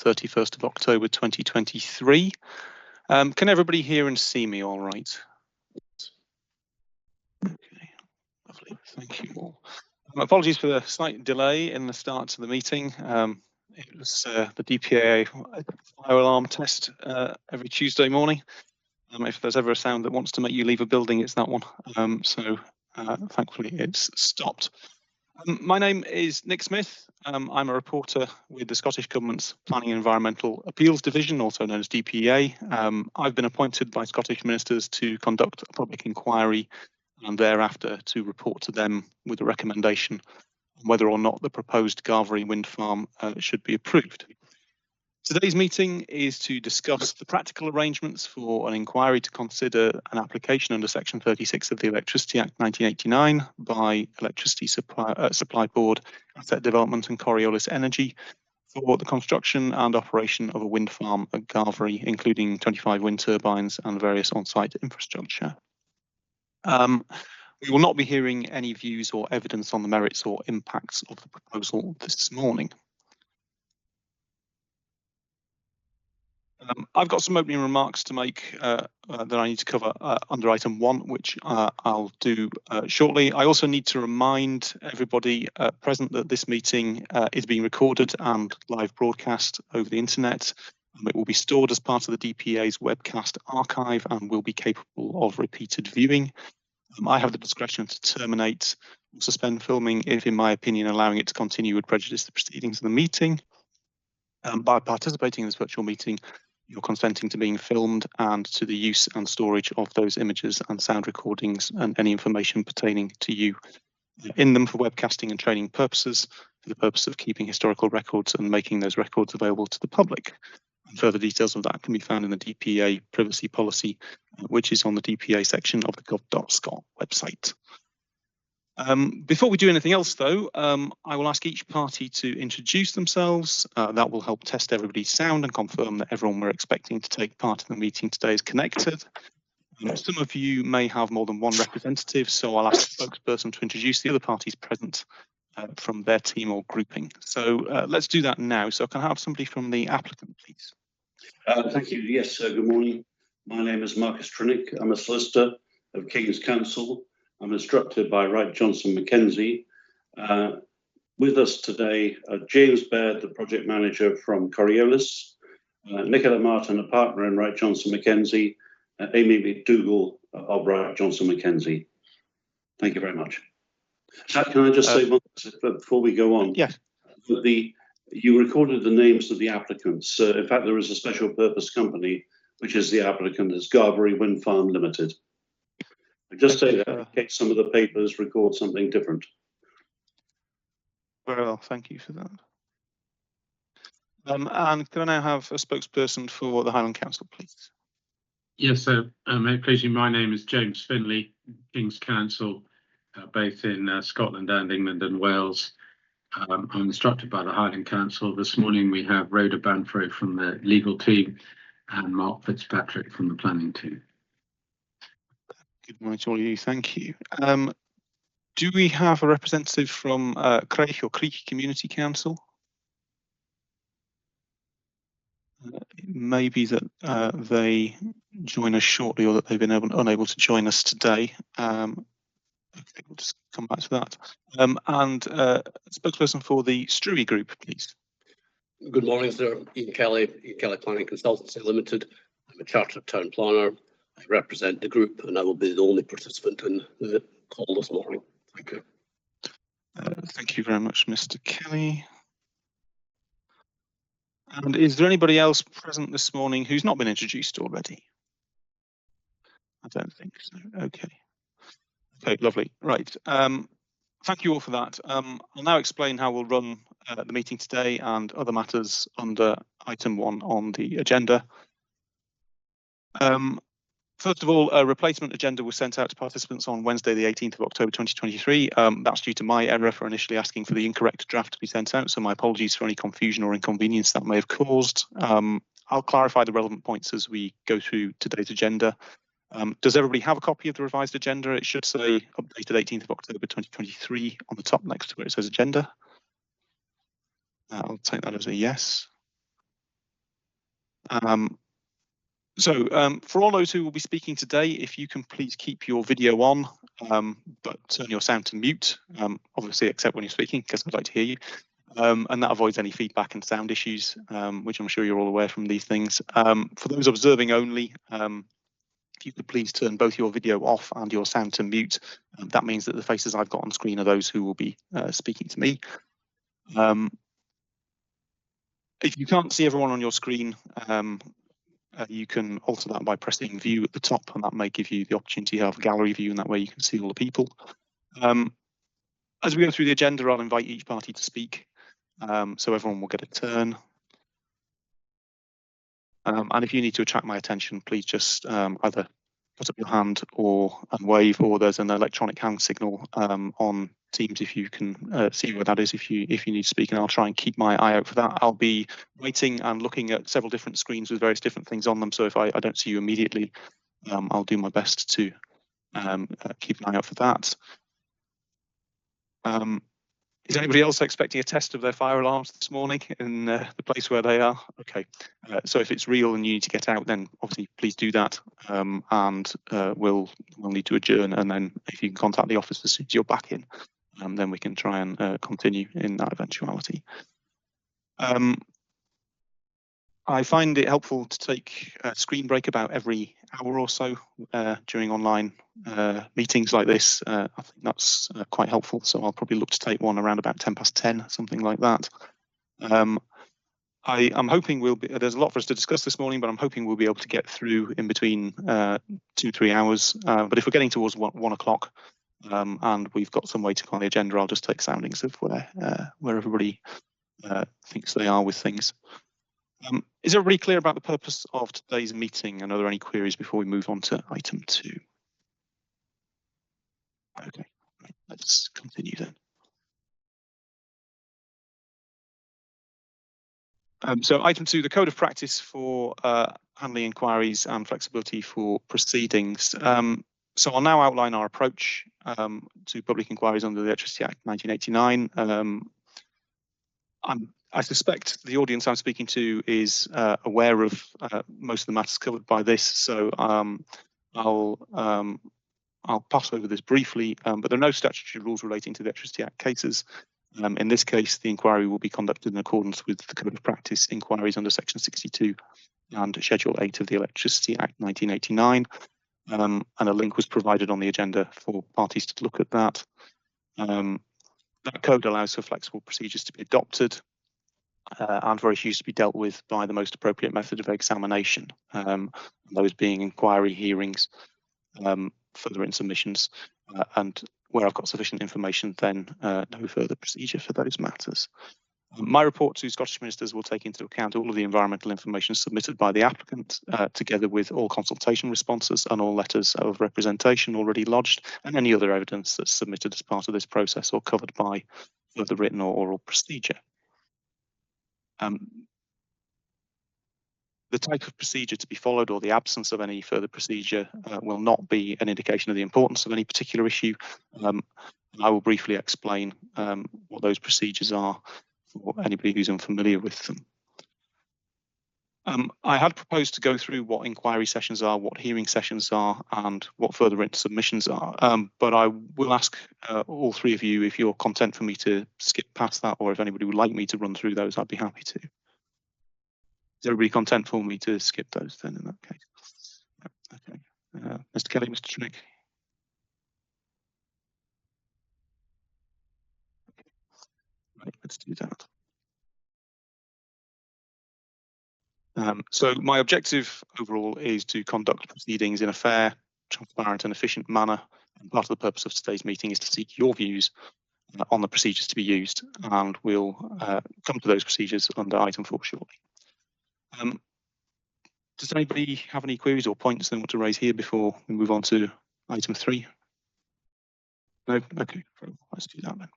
31st of October 2023. Can everybody hear and see me all right? Okay, lovely. Thank you all. Apologies for the slight delay in the start to the meeting. It was the DPA fire alarm test every Tuesday morning. If there's ever a sound that wants to make you leave a building, it's that one. Thankfully, it's stopped. My name is Nick Smith. I'm a reporter with the Scottish Government's Planning and Environmental Appeals Division, also known as DPA. I've been appointed by Scottish ministers to conduct a public inquiry and thereafter to report to them with a recommendation on whether or not the proposed Garvary wind farm should be approved. Today's meeting is to discuss the practical arrangements for an inquiry to consider an application under Section 36 of the Electricity Act 1989 by Electricity Supply Board, Asset Development and Coriolis Energy for the construction and operation of a wind farm at Garvary, including 25 wind turbines and various on-site infrastructure. We will not be hearing any views or evidence on the merits or impacts of the proposal this morning. I've got some opening remarks to make that I need to cover under item 1, which I'll do shortly. I also need to remind everybody present that this meeting is being recorded and live broadcast over the internet. It will be stored as part of the DPA's webcast archive and will be capable of repeated viewing. I have the discretion to terminate or suspend filming if, in my opinion, allowing it to continue would prejudice the proceedings of the meeting. By participating in this virtual meeting, you're consenting to being filmed and to the use and storage of those images and sound recordings and any information pertaining to you in them for webcasting and training purposes, for the purpose of keeping historical records and making those records available to the public. And further details of that can be found in the DPA privacy policy, which is on the DPA section of the gov.scot website. Before we do anything else, though, I will ask each party to introduce themselves. That will help test everybody's sound and confirm that everyone we're expecting to take part in the meeting today is connected. Some of you may have more than one representative, so I'll ask the spokesperson to introduce the other parties present from their team or grouping. So let's do that now. So can I have somebody from the applicant, please? Thank you. Yes, good morning. My name is Marcus Trinick. I'm a solicitor of King's Counsel. I'm instructed by Wright Johnson Mackenzie. With us today are James Baird, the project manager from Coriolis, Nicola Martin, a partner in Wright Johnson Mackenzie, Amy McDougall of Wright Johnson Mackenzie. Thank you very much. Can I just say one thing before we go on? Yes. You recorded the names of the applicants. In fact, there is a special purpose company, which is the applicant, is Garvary Wind Farm Limited. I just say that in case some of the papers record something different. Very well, thank you for that. And can I now have a spokesperson for the Highland Council, please? Yes, so my name is James Finley, King's Counsel, both in Scotland and England and Wales. I'm instructed by the Highland Council. This morning we have Rhoda Banfro from the legal team and Mark Fitzpatrick from the planning team. Good morning to all of you, thank you. Do we have a representative from Craig or Creek Community Council? It may be that they join us shortly or that they've been unable to join us today. Okay, we'll just come back to that. And spokesperson for the Struy Group, please. Good morning, sir. Ian Kelly Planning Consultancy Limited. I'm a chartered town planner. I represent the group and I will be the only participant in the call this morning. Thank you. Thank you very much, Mr. Kelly. And is there anybody else present this morning who's not been introduced already? I don't think so. Okay. Okay, lovely. Right. Thank you all for that. I'll now explain how we'll run the meeting today and other matters under item 1 on the agenda. First of all, a replacement agenda was sent out to participants on Wednesday, the 18th of October 2023. That's due to my error for initially asking for the incorrect draft to be sent out, so my apologies for any confusion or inconvenience that may have caused. I'll clarify the relevant points as we go through today's agenda. Does everybody have a copy of the revised agenda? It should say updated 18th of October 2023 on the top next to where it says agenda. I'll take that as a yes. For all those who will be speaking today, if you can please keep your video on, but turn your sound to mute, obviously except when you're speaking, because I'd like to hear you. And that avoids any feedback and sound issues, which I'm sure you're all aware from these things. For those observing only, if you could please turn both your video off and your sound to mute. That means that the faces I've got on screen are those who will be speaking to me. If you can't see everyone on your screen, you can alter that by pressing view at the top, and that may give you the opportunity to have a gallery view, and that way you can see all the people. As we go through the agenda, I'll invite each party to speak, so everyone will get a turn. And if you need to attract my attention, please just either put up your hand and wave, or there's an electronic hand signal on Teams if you can see where that is if you need to speak, and I'll try and keep my eye out for that. I'll be waiting and looking at several different screens with various different things on them, so if I don't see you immediately, I'll do my best to keep an eye out for that. Is anybody else expecting a test of their fire alarms this morning in the place where they are? Okay, so if it's real and you need to get out, then obviously please do that, and we'll need to adjourn, and then if you can contact the office as soon as you're back in, then we can try and continue in that eventuality. I find it helpful to take a screen break about every hour or so during online meetings like this. I think that's quite helpful, so I'll probably look to take one around about 10:10, something like that. I'm hoping there's a lot for us to discuss this morning, but I'm hoping we'll be able to get through in between 2-3 hours. But if we're getting towards 1 o'clock and we've got some way to go on the agenda, I'll just take soundings of where everybody thinks they are with things. Is everybody clear about the purpose of today's meeting, and are there any queries before we move on to item 2? Okay, right, let's continue then. So item 2, the code of practice for handling inquiries and flexibility for proceedings. So I'll now outline our approach to public inquiries under the Electricity Act 1989. I suspect the audience I'm speaking to is aware of most of the matters covered by this, so I'll pass over this briefly, but there are no statutory rules relating to the Electricity Act cases. In this case, the inquiry will be conducted in accordance with the Code of Practice inquiries under Section 62 and Schedule 8 of the Electricity Act 1989, and a link was provided on the agenda for parties to look at that. That code allows for flexible procedures to be adopted and for issues to be dealt with by the most appropriate method of examination, those being inquiry, hearings, further written submissions, and where I've got sufficient information, then no further procedure for those matters. My report to Scottish Ministers will take into account all of the environmental information submitted by the applicant, together with all consultation responses and all letters of representation already lodged, and any other evidence that's submitted as part of this process or covered by further written or oral procedure. The type of procedure to be followed or the absence of any further procedure will not be an indication of the importance of any particular issue. I will briefly explain what those procedures are for anybody who's unfamiliar with them. I had proposed to go through what inquiry sessions are, what hearing sessions are, and what further written submissions are, but I will ask all three of you if you're content for me to skip past that, or if anybody would like me to run through those, I'd be happy to. Is everybody content for me to skip those then in that case? Okay. Mr. Kelly, Mr. Trinick. Right, let's do that. So my objective overall is to conduct proceedings in a fair, transparent and efficient manner. And part of the purpose of today's meeting is to seek your views on the procedures to be used, and we'll come to those procedures under item 4 shortly. Does anybody have any queries or points they want to raise here before we move on to item 3? No? Okay, let's do that then.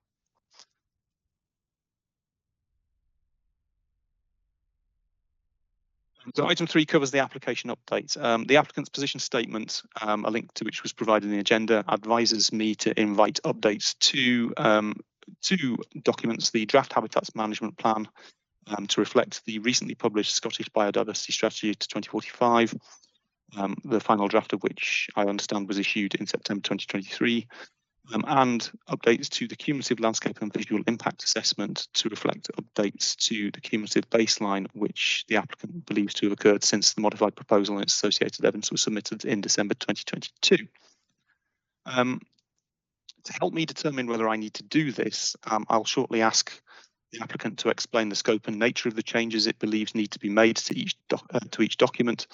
So item 3 covers the application update. The applicant's position statement, a link to which was provided in the agenda, advises me to invite updates to two documents, the draft habitats management plan to reflect the recently published Scottish Biodiversity Strategy to 2045, the final draft of which I understand was issued in September 2023, and updates to the cumulative landscape and visual impact assessment to reflect updates to the cumulative baseline, which the applicant believes to have occurred since the modified proposal and its associated evidence was submitted in December 2022. To help me determine whether I need to do this, I'll shortly ask the applicant to explain the scope and nature of the changes it believes need to be made to each document.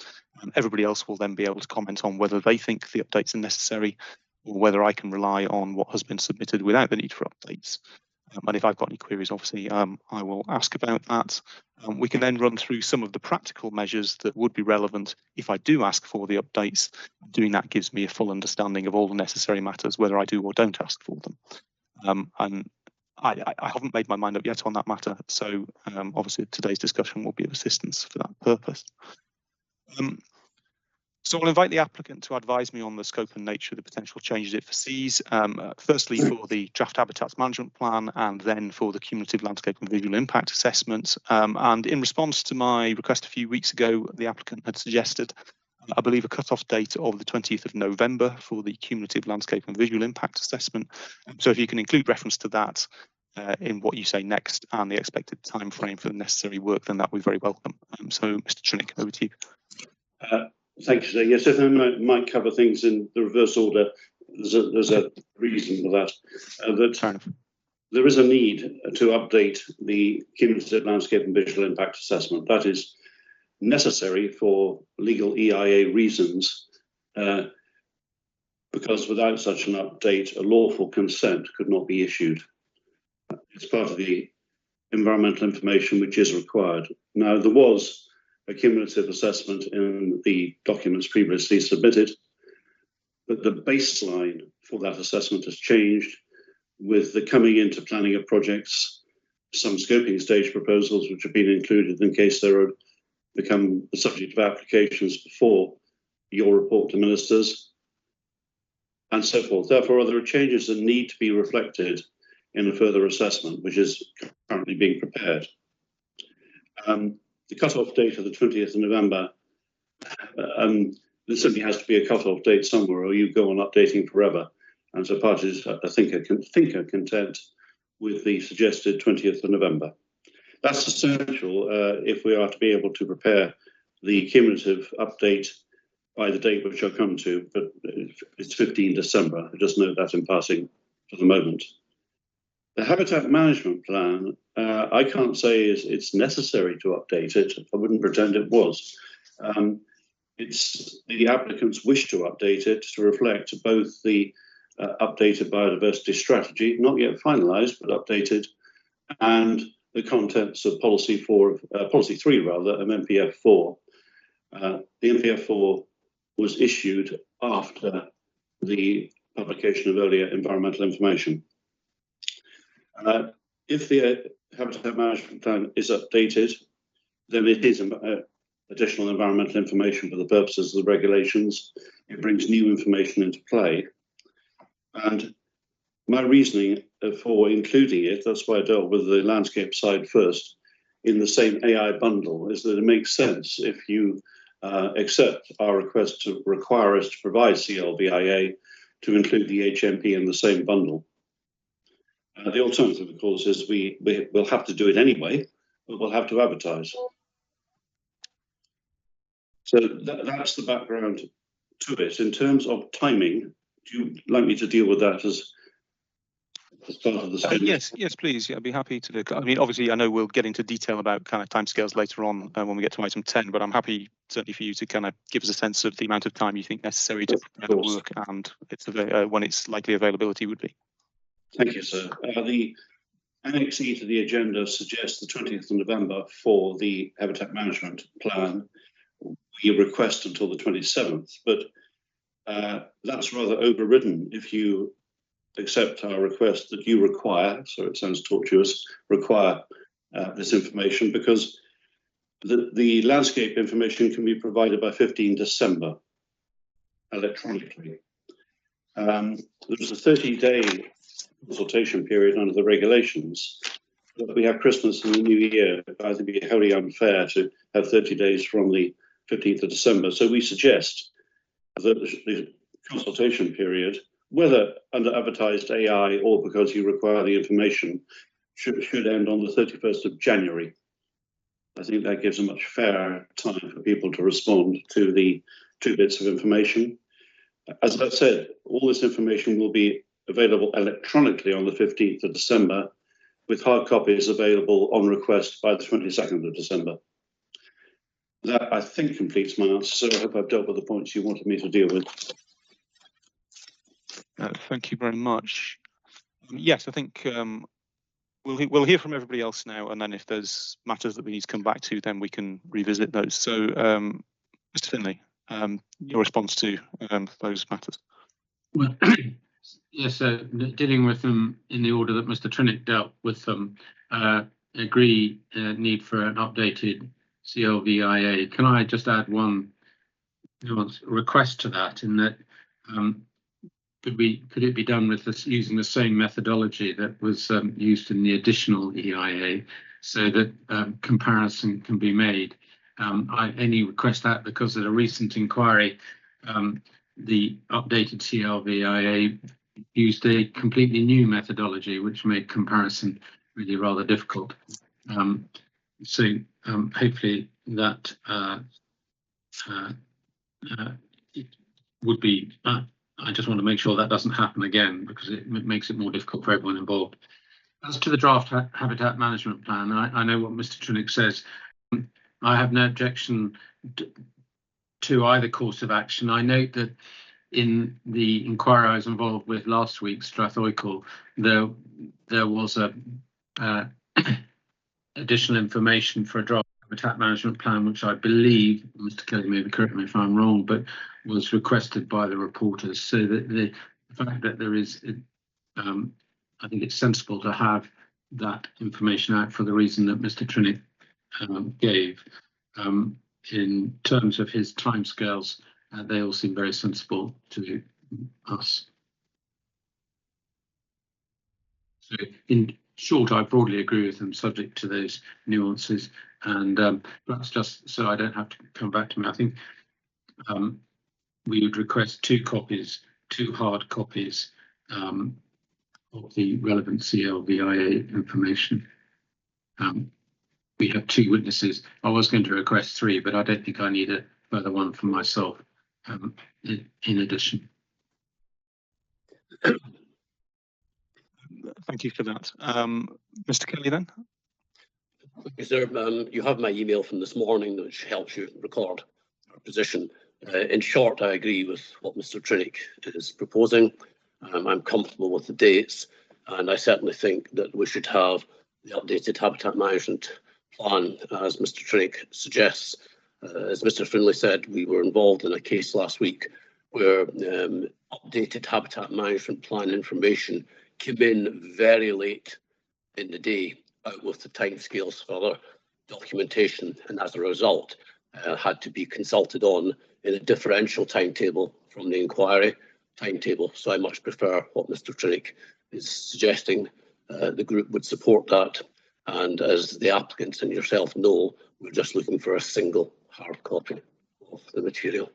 Everybody else will then be able to comment on whether they think the updates are necessary or whether I can rely on what has been submitted without the need for updates. And if I've got any queries, obviously, I will ask about that. We can then run through some of the practical measures that would be relevant if I do ask for the updates. Doing that gives me a full understanding of all the necessary matters, whether I do or don't ask for them. And I haven't made my mind up yet on that matter, so obviously today's discussion will be of assistance for that purpose. So I'll invite the applicant to advise me on the scope and nature of the potential changes it foresees, firstly for the draft habitats management plan and then for the cumulative landscape and visual impact assessment. And in response to my request a few weeks ago, the applicant had suggested, I believe, a cut-off date of the 20th of November for the cumulative landscape and visual impact assessment. So if you can include reference to that in what you say next and the expected time frame for the necessary work, then that would be very welcome. So Mr. Trinick, over to you. Thank you, sir. Yes, if I might cover things in the reverse order, there's a reason for that. That there is a need to update the cumulative landscape and visual impact assessment. That is necessary for legal EIA reasons, because without such an update, a lawful consent could not be issued. It's part of the environmental information which is required. Now, there was a cumulative assessment in the documents previously submitted, but the baseline for that assessment has changed with the coming into planning of projects, some scoping stage proposals which have been included in case they would become the subject of applications before your report to ministers, and so forth. Therefore, there are changes that need to be reflected in a further assessment, which is currently being prepared. The cut-off date of the 20th of November, there simply has to be a cut-off date somewhere, or you go on updating forever. And so parties, I think, are content with the suggested 20th of November. That's essential if we are to be able to prepare the cumulative update by the date which I'll come to, but it's 15 December. I just note that in passing for the moment. The habitat management plan, I can't say it's necessary to update it. I wouldn't pretend it was. It's the applicant's wish to update it to reflect both the updated biodiversity strategy, not yet finalised, but updated, and the contents of policy 3 of MPF 4. The MPF 4 was issued after the publication of earlier environmental information. If the habitat management plan is updated, then it is additional environmental information for the purposes of the regulations. It brings new information into play. And my reasoning for including it, that's why I dealt with the landscape side first, in the same AI bundle, is that it makes sense if you accept our request to require us to provide CLVIA to include the HMP in the same bundle. The alternative, of course, is we'll have to do it anyway, but we'll have to advertise. So that's the background to it. In terms of timing, do you like me to deal with that as part of the statement? Yes, please. Yeah, I'd be happy to. I mean, obviously, I know we'll get into detail about kind of timescales later on when we get to item 10, but I'm happy certainly for you to kind of give us a sense of the amount of time you think necessary to prepare the work and when its likely availability would be. Thank you, sir. The Annex E to the agenda suggests the 20th of November for the habitat management plan. We request until the 27th, but that's rather overridden if you accept our request that you require, so it sounds tortuous, require this information, because the landscape information can be provided by 15 December electronically. There's a 30-day consultation period under the regulations, that we have Christmas and the New Year, I think it'd be wholly unfair to have 30 days from the 15th of December. So we suggest that the consultation period, whether under advertised AI or because you require the information, should end on the 31st of January. I think that gives a much fairer time for people to respond to the 2 bits of information. As I said, all this information will be available electronically on the 15th of December, with hard copies available on request by the 22nd of December. That, I think, completes my answer, so I hope I've dealt with the points you wanted me to deal with. Thank you very much. Yes, I think we'll hear from everybody else now, and then if there's matters that we need to come back to, then we can revisit those. So, Mr. Finlay, your response to those matters. Well, yes, dealing with them in the order that Mr. Trinick dealt with them, agree need for an updated CLVIA. Can I just add one request to that, in that could it be done with this, using the same methodology that was used in the additional EIA, so that comparison can be made? I only request that because at a recent inquiry, the updated CLVIA used a completely new methodology, which made comparison really rather difficult. So hopefully that it would be. I just want to make sure that doesn't happen again, because it makes it more difficult for everyone involved. As to the draft habitat management plan, I know what Mr. Trinick says. I have no objection to either course of action. I note that in the inquiry I was involved with last week, Strathoicl, there was a additional information for a draft habitat management plan, which I believe, Mr. Kelly may correct me if I'm wrong, but was requested by the reporters. So that the fact that there is, I think it's sensible to have that information out for the reason that Mr. Trinick gave. In terms of his timescales, they all seem very sensible to us. So in short, I broadly agree with them, subject to those nuances. And perhaps just so I don't have to come back to me, I think we would request 2 copies, 2 hard copies of the relevant CLVIA information. We have 2 witnesses. I was going to request 3, but I don't think I need a further one from myself in addition. Thank you for that. Mr. Kelly, then? Sir, you have my email from this morning, which helps you record our position. In short, I agree with what Mr. Trinick is proposing. I'm comfortable with the dates, and I certainly think that we should have the updated habitat management plan, as Mr. Trinick suggests. As Mr. Finlay said, we were involved in a case last week where updated habitat management plan information came in very late in the day, out with the timescales for other documentation, and as a result had to be consulted on in a differential timetable from the inquiry timetable. So I much prefer what Mr. Trinick is suggesting. The group would support that, and as the applicants and yourself know, we're just looking for a single hard copy of the material.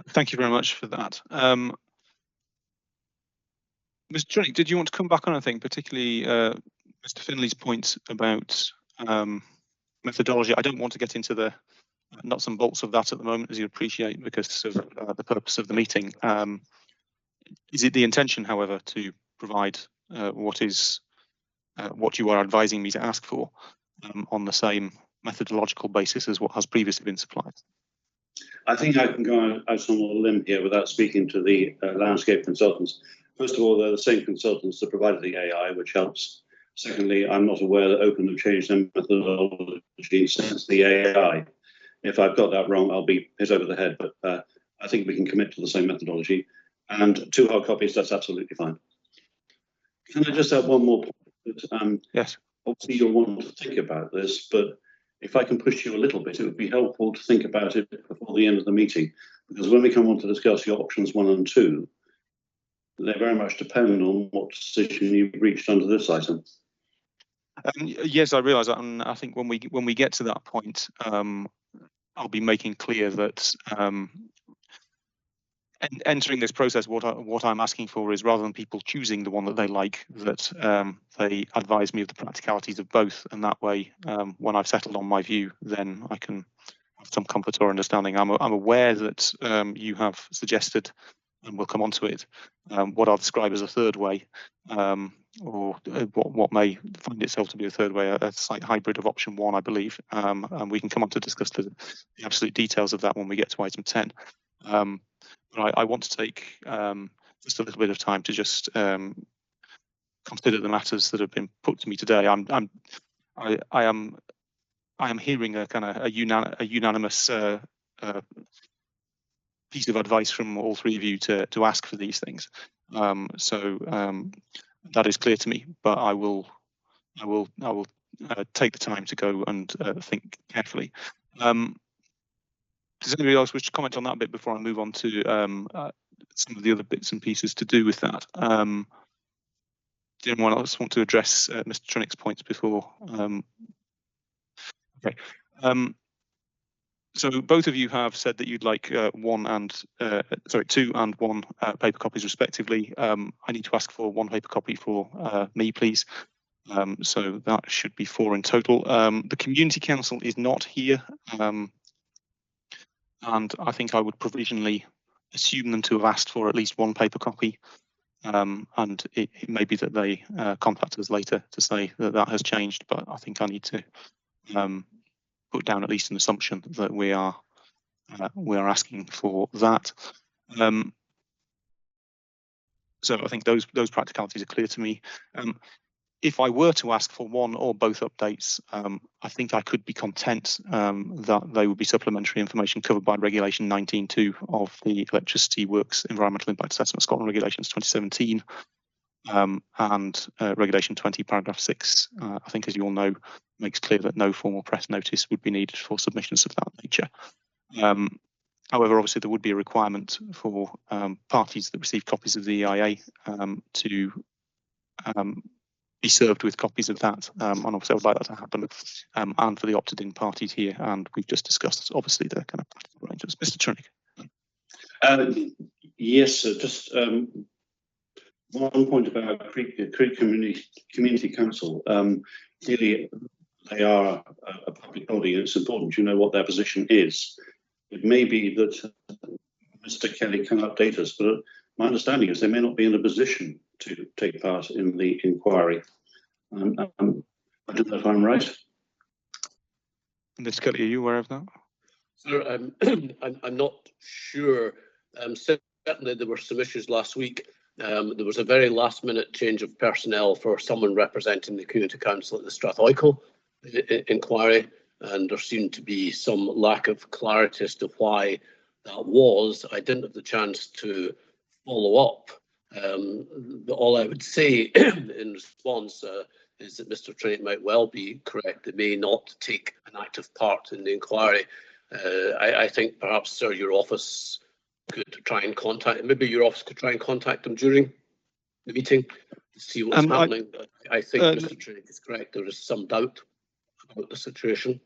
Thank you very much for that. Mr. Trinick, did you want to come back on anything, particularly Mr. Finlay's points about methodology? I don't want to get into the nuts and bolts of that at the moment, as you appreciate, because of the purpose of the meeting. Is it the intention, however, to provide what you are advising me to ask for on the same methodological basis as what has previously been supplied? I think I can go out on a limb here without speaking to the landscape consultants. First of all, they're the same consultants that provided the AI, which helps. Secondly, I'm not aware that Open have changed their methodology since the AI. If I've got that wrong, I'll be hit over the head, but I think we can commit to the same methodology. And 2 hard copies, that's absolutely fine. Can I just add one more point? Yes. Obviously, you'll want to think about this, but if I can push you a little bit, it would be helpful to think about it before the end of the meeting, because when we come on to discuss your options 1 and 2, they very much depend on what decision you've reached under this item. Yes, I realise that, and I think when we get to that point, I'll be making clear that entering this process, what I'm asking for is, rather than people choosing the one that they like, that they advise me of the practicalities of both, and that way, when I've settled on my view, then I can have some comfort or understanding. I'm aware that you have suggested, and we'll come on to it, what I'll describe as a third way, or what may find itself to be a third way, a slight hybrid of option 1, I believe, and we can come on to discuss the absolute details of that when we get to item 10. But I want to take just a little bit of time to just consider the matters that have been put to me today. I am hearing a kind of a unanimous piece of advice from all three of you to ask for these things. So that is clear to me, but I will take the time to go and think carefully. Does anybody else wish to comment on that bit before I move on to some of the other bits and pieces to do with that? Did anyone else want to address Mr. Trinick's points before? Okay. So both of you have said that you'd like 2 and 1 paper copies respectively. I need to ask for 1 paper copy for me, please. So that should be 4 in total. The Community Council is not here. And I think I would provisionally assume them to have asked for at least 1 paper copy, and it may be that they contact us later to say that that has changed, but I think I need to put down at least an assumption that we are asking for that. So I think those practicalities are clear to me. If I were to ask for 1 or both updates, I think I could be content that they would be supplementary information covered by Regulation 19.2 of the Electricity Works Environmental Impact Assessment Scotland Regulations 2017, and Regulation 20, paragraph 6, I think, as you all know, makes clear that no formal press notice would be needed for submissions of that nature. However, obviously, there would be a requirement for parties that receive copies of the EIA to be served with copies of that, and obviously I would like that to happen, and for the opted-in parties here, and we've just discussed obviously the kind of practical arrangements. Mr. Trinick. Yes, sir. Just one point about Creek Community Council. Clearly, they are a public body, and it's important to know what their position is. It may be that Mr. Kelly can update us, but my understanding is they may not be in a position to take part in the inquiry. I don't know if I'm right. Mr. Kelly, are you aware of that? Sir, I'm not sure. Certainly there were some issues last week. There was a very last-minute change of personnel for someone representing the Community Council at the Strathoical inquiry, and there seemed to be some lack of clarity as to why that was. I didn't have the chance to follow up. All I would say in response is that Mr. Trinick might well be correct. They may not take an active part in the inquiry. I think perhaps, sir, your office could try and contact, maybe your office could try and contact them during the meeting to see what's happening. I think Mr. Trinick is correct. There is some doubt about the situation.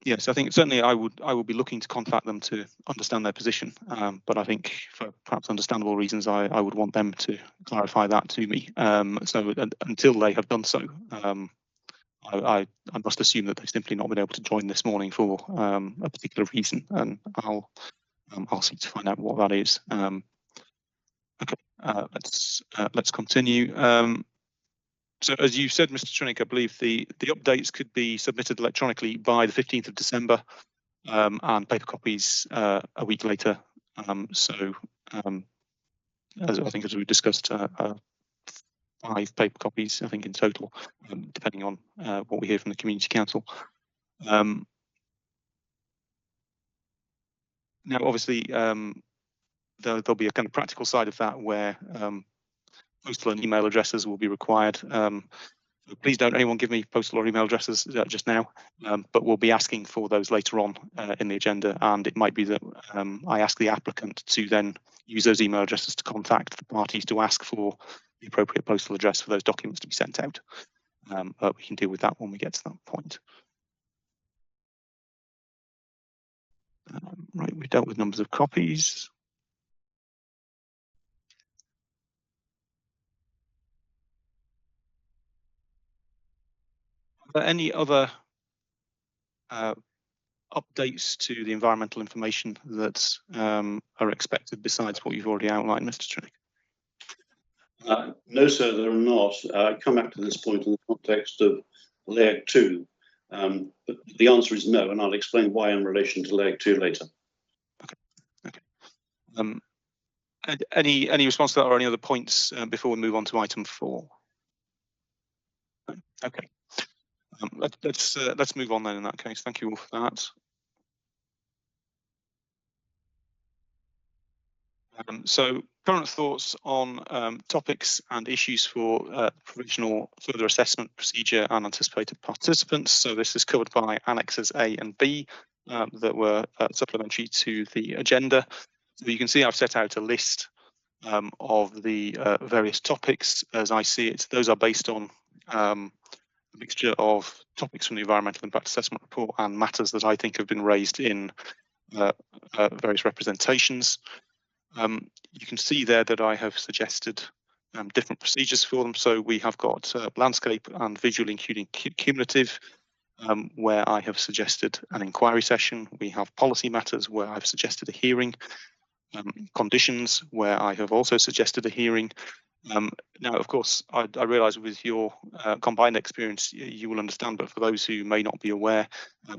Yes, I think certainly I would be looking to contact them to understand their position, but I think for perhaps understandable reasons, I would want them to clarify that to me. So until they have done so, I must assume that they've simply not been able to join this morning for a particular reason, and I'll seek to find out what that is. Okay, let's continue. So as you said, Mr. Trinick, I believe the updates could be submitted electronically by the 15th of December, and paper copies a week later. As I think, as we discussed, 5 paper copies, I think, in total, depending on what we hear from the Community Council. Now, obviously, there'll be a kind of practical side of that where postal and email addresses will be required. So please don't anyone give me postal or email addresses just now, but we'll be asking for those later on in the agenda, and it might be that I ask the applicant to then use those email addresses to contact the parties to ask for the appropriate postal address for those documents to be sent out. But we can deal with that when we get to that point. Right, we've dealt with numbers of copies. Are there any other updates to the environmental information that are expected besides what you've already outlined, Mr. Trinick? No, sir, there are not. I come back to this point in the context of leg 2, but the answer is no, and I'll explain why in relation to leg 2 later. Okay. Any response to that or any other points before we move on to item 4? Okay. Let's move on then in that case. Thank you all for that. So current thoughts on topics and issues for provisional further assessment procedure and anticipated participants. So this is covered by annexes A and B that were supplementary to the agenda. So you can see I've set out a list of the various topics as I see it. Those are based on a mixture of topics from the environmental impact assessment report and matters that I think have been raised in various representations. You can see there that I have suggested different procedures for them. So we have got landscape and visual including cumulative, where I have suggested an inquiry session. We have policy matters where I've suggested a hearing. Conditions where I have also suggested a hearing. Now, of course, I realise with your combined experience, you will understand, but for those who may not be aware,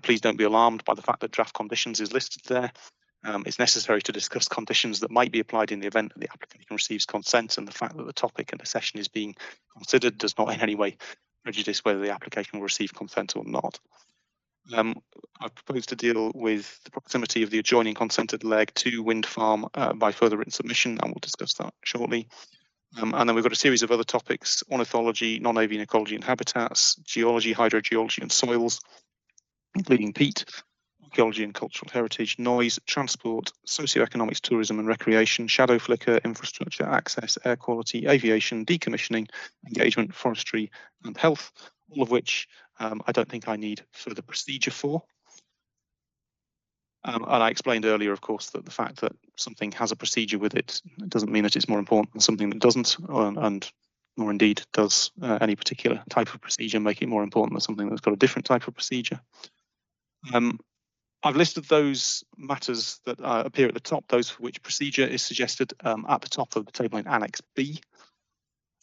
please don't be alarmed by the fact that draft conditions is listed there. It's necessary to discuss conditions that might be applied in the event that the application receives consent, and the fact that the topic and the session is being considered does not in any way prejudice whether the application will receive consent or not. I've proposed to deal with the proximity of the adjoining consented leg to wind farm by further written submission, and we'll discuss that shortly. And then we've got a series of other topics: ornithology, non-avian ecology and habitats, geology, hydrogeology and soils, including peat, archaeology and cultural heritage, noise, transport, socioeconomics, tourism and recreation, shadow flicker, infrastructure, access, air quality, aviation, decommissioning, engagement, forestry and health, all of which I don't think I need further procedure for. And I explained earlier, of course, that the fact that something has a procedure with it doesn't mean that it's more important than something that doesn't, and nor indeed does any particular type of procedure make it more important than something that's got a different type of procedure. I've listed those matters that appear at the top, those for which procedure is suggested at the top of the table in Annex B.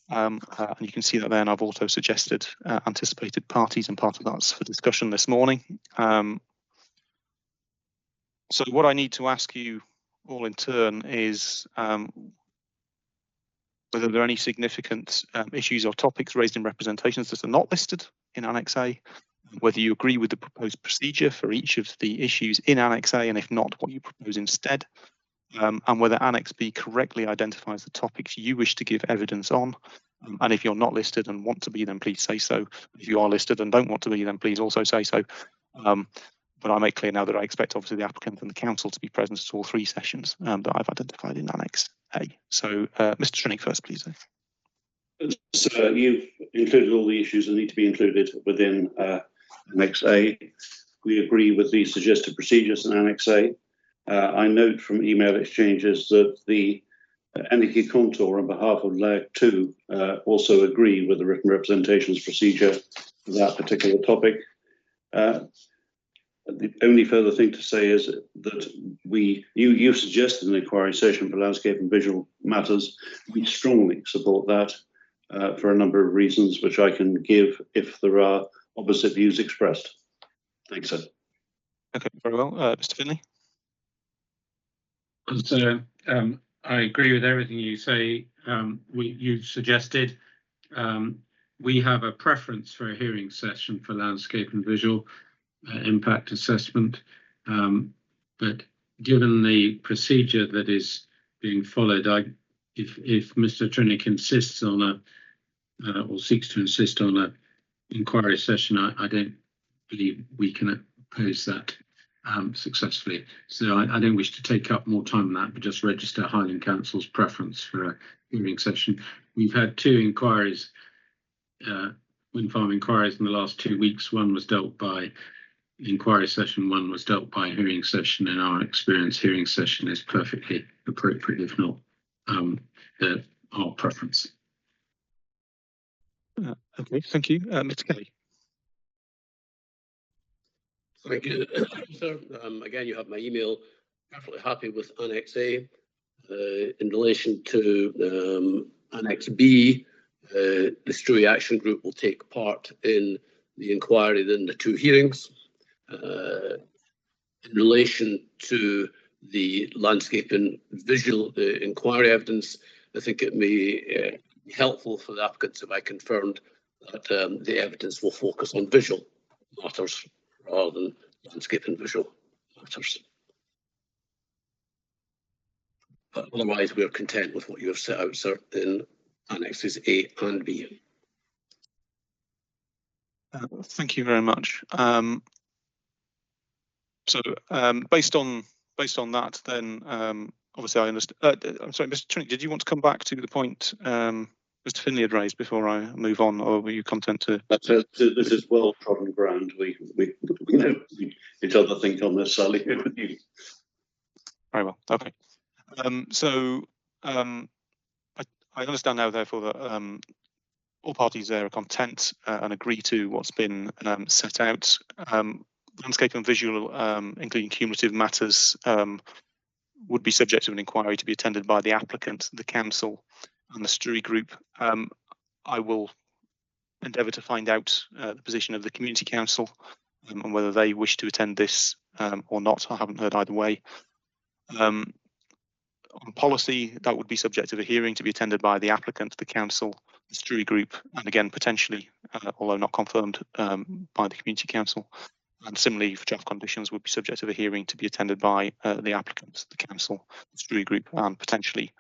And you can see that there, and I've also suggested anticipated parties, and part of that's for discussion this morning. So what I need to ask you all in turn is whether there are any significant issues or topics raised in representations that are not listed in Annex A, whether you agree with the proposed procedure for each of the issues in Annex A, and if not, what you propose instead, and whether Annex B correctly identifies the topics you wish to give evidence on. And if you're not listed and want to be, then please say so. If you are listed and don't want to be, then please also say so. But I make clear now that I expect obviously the applicant and the council to be present at all 3 sessions that I've identified in Annex A. So Mr. Trinick first, please. So you've included all the issues that need to be included within Annex A. We agree with the suggested procedures in Annex A. I note from email exchanges that the Anarchy Contour on behalf of Leg 2 also agree with the written representations procedure for that particular topic. The only further thing to say is that you suggested an inquiry session for landscape and visual matters. We strongly support that for a number of reasons, which I can give if there are opposite views expressed. Thanks, sir. Okay, very well. Mr. Finlay? So I agree with everything you say. You've suggested. We have a preference for a hearing session for landscape and visual impact assessment, but given the procedure that is being followed, if Mr. Trinick insists on or seeks to insist on inquiry session, I don't believe we can oppose that successfully. So I don't wish to take up more time on that, but just register Highland Council's preference for a hearing session. We've had 2 inquiries, wind farm inquiries in the last 2 weeks. One was dealt by inquiry session, one was dealt by hearing session. In our experience, hearing session is perfectly appropriate, if not our preference. Okay, thank you. Mr. Kelly. Thank you, sir. Again, you have my email. Perfectly happy with Annex A. In relation to Annex B, the Struy Action Group will take part in the inquiry in the 2 hearings. In relation to the landscape and visual inquiry evidence, I think it may be helpful for the applicants if I confirmed that the evidence will focus on visual matters rather than landscape and visual matters. But otherwise, we are content with what you have set out, sir, in Annexes A and B. Thank you very much. Based on that, then obviously I understand. I'm sorry, Mr. Trinick, did you want to come back to the point Mr. Finley had raised before I move on, or were you content to? This is well trodden ground. We know each other think on this, Sally. Very well. Okay. I understand now, therefore, that all parties there are content and agree to what's been set out. Landscape and visual, including cumulative matters, would be subject to an inquiry to be attended by the applicant, the council, and the Struy Group. I will endeavour to find out the position of the Community Council and whether they wish to attend this or not. I haven't heard either way. On policy, that would be subject to a hearing to be attended by the applicant, the council, the Struy Group, and again, potentially, although not confirmed, by the Community Council. And similarly, for draft conditions, would be subject to a hearing to be attended by the applicant, the council, the Struy Group, and potentially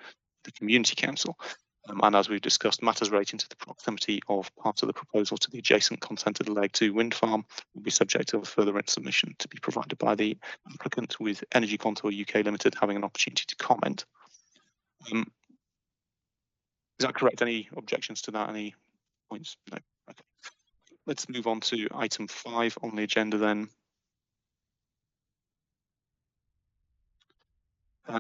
the Community Council. And as we've discussed, matters relating to the proximity of parts of the proposal to the adjacent consented leg 2 wind farm will be subject to a further written submission to be provided by the applicant, with Energy Contour UK Limited having an opportunity to comment. Is that correct? Any objections to that? Any points? No. Okay. Let's move on to item 5 on the agenda then.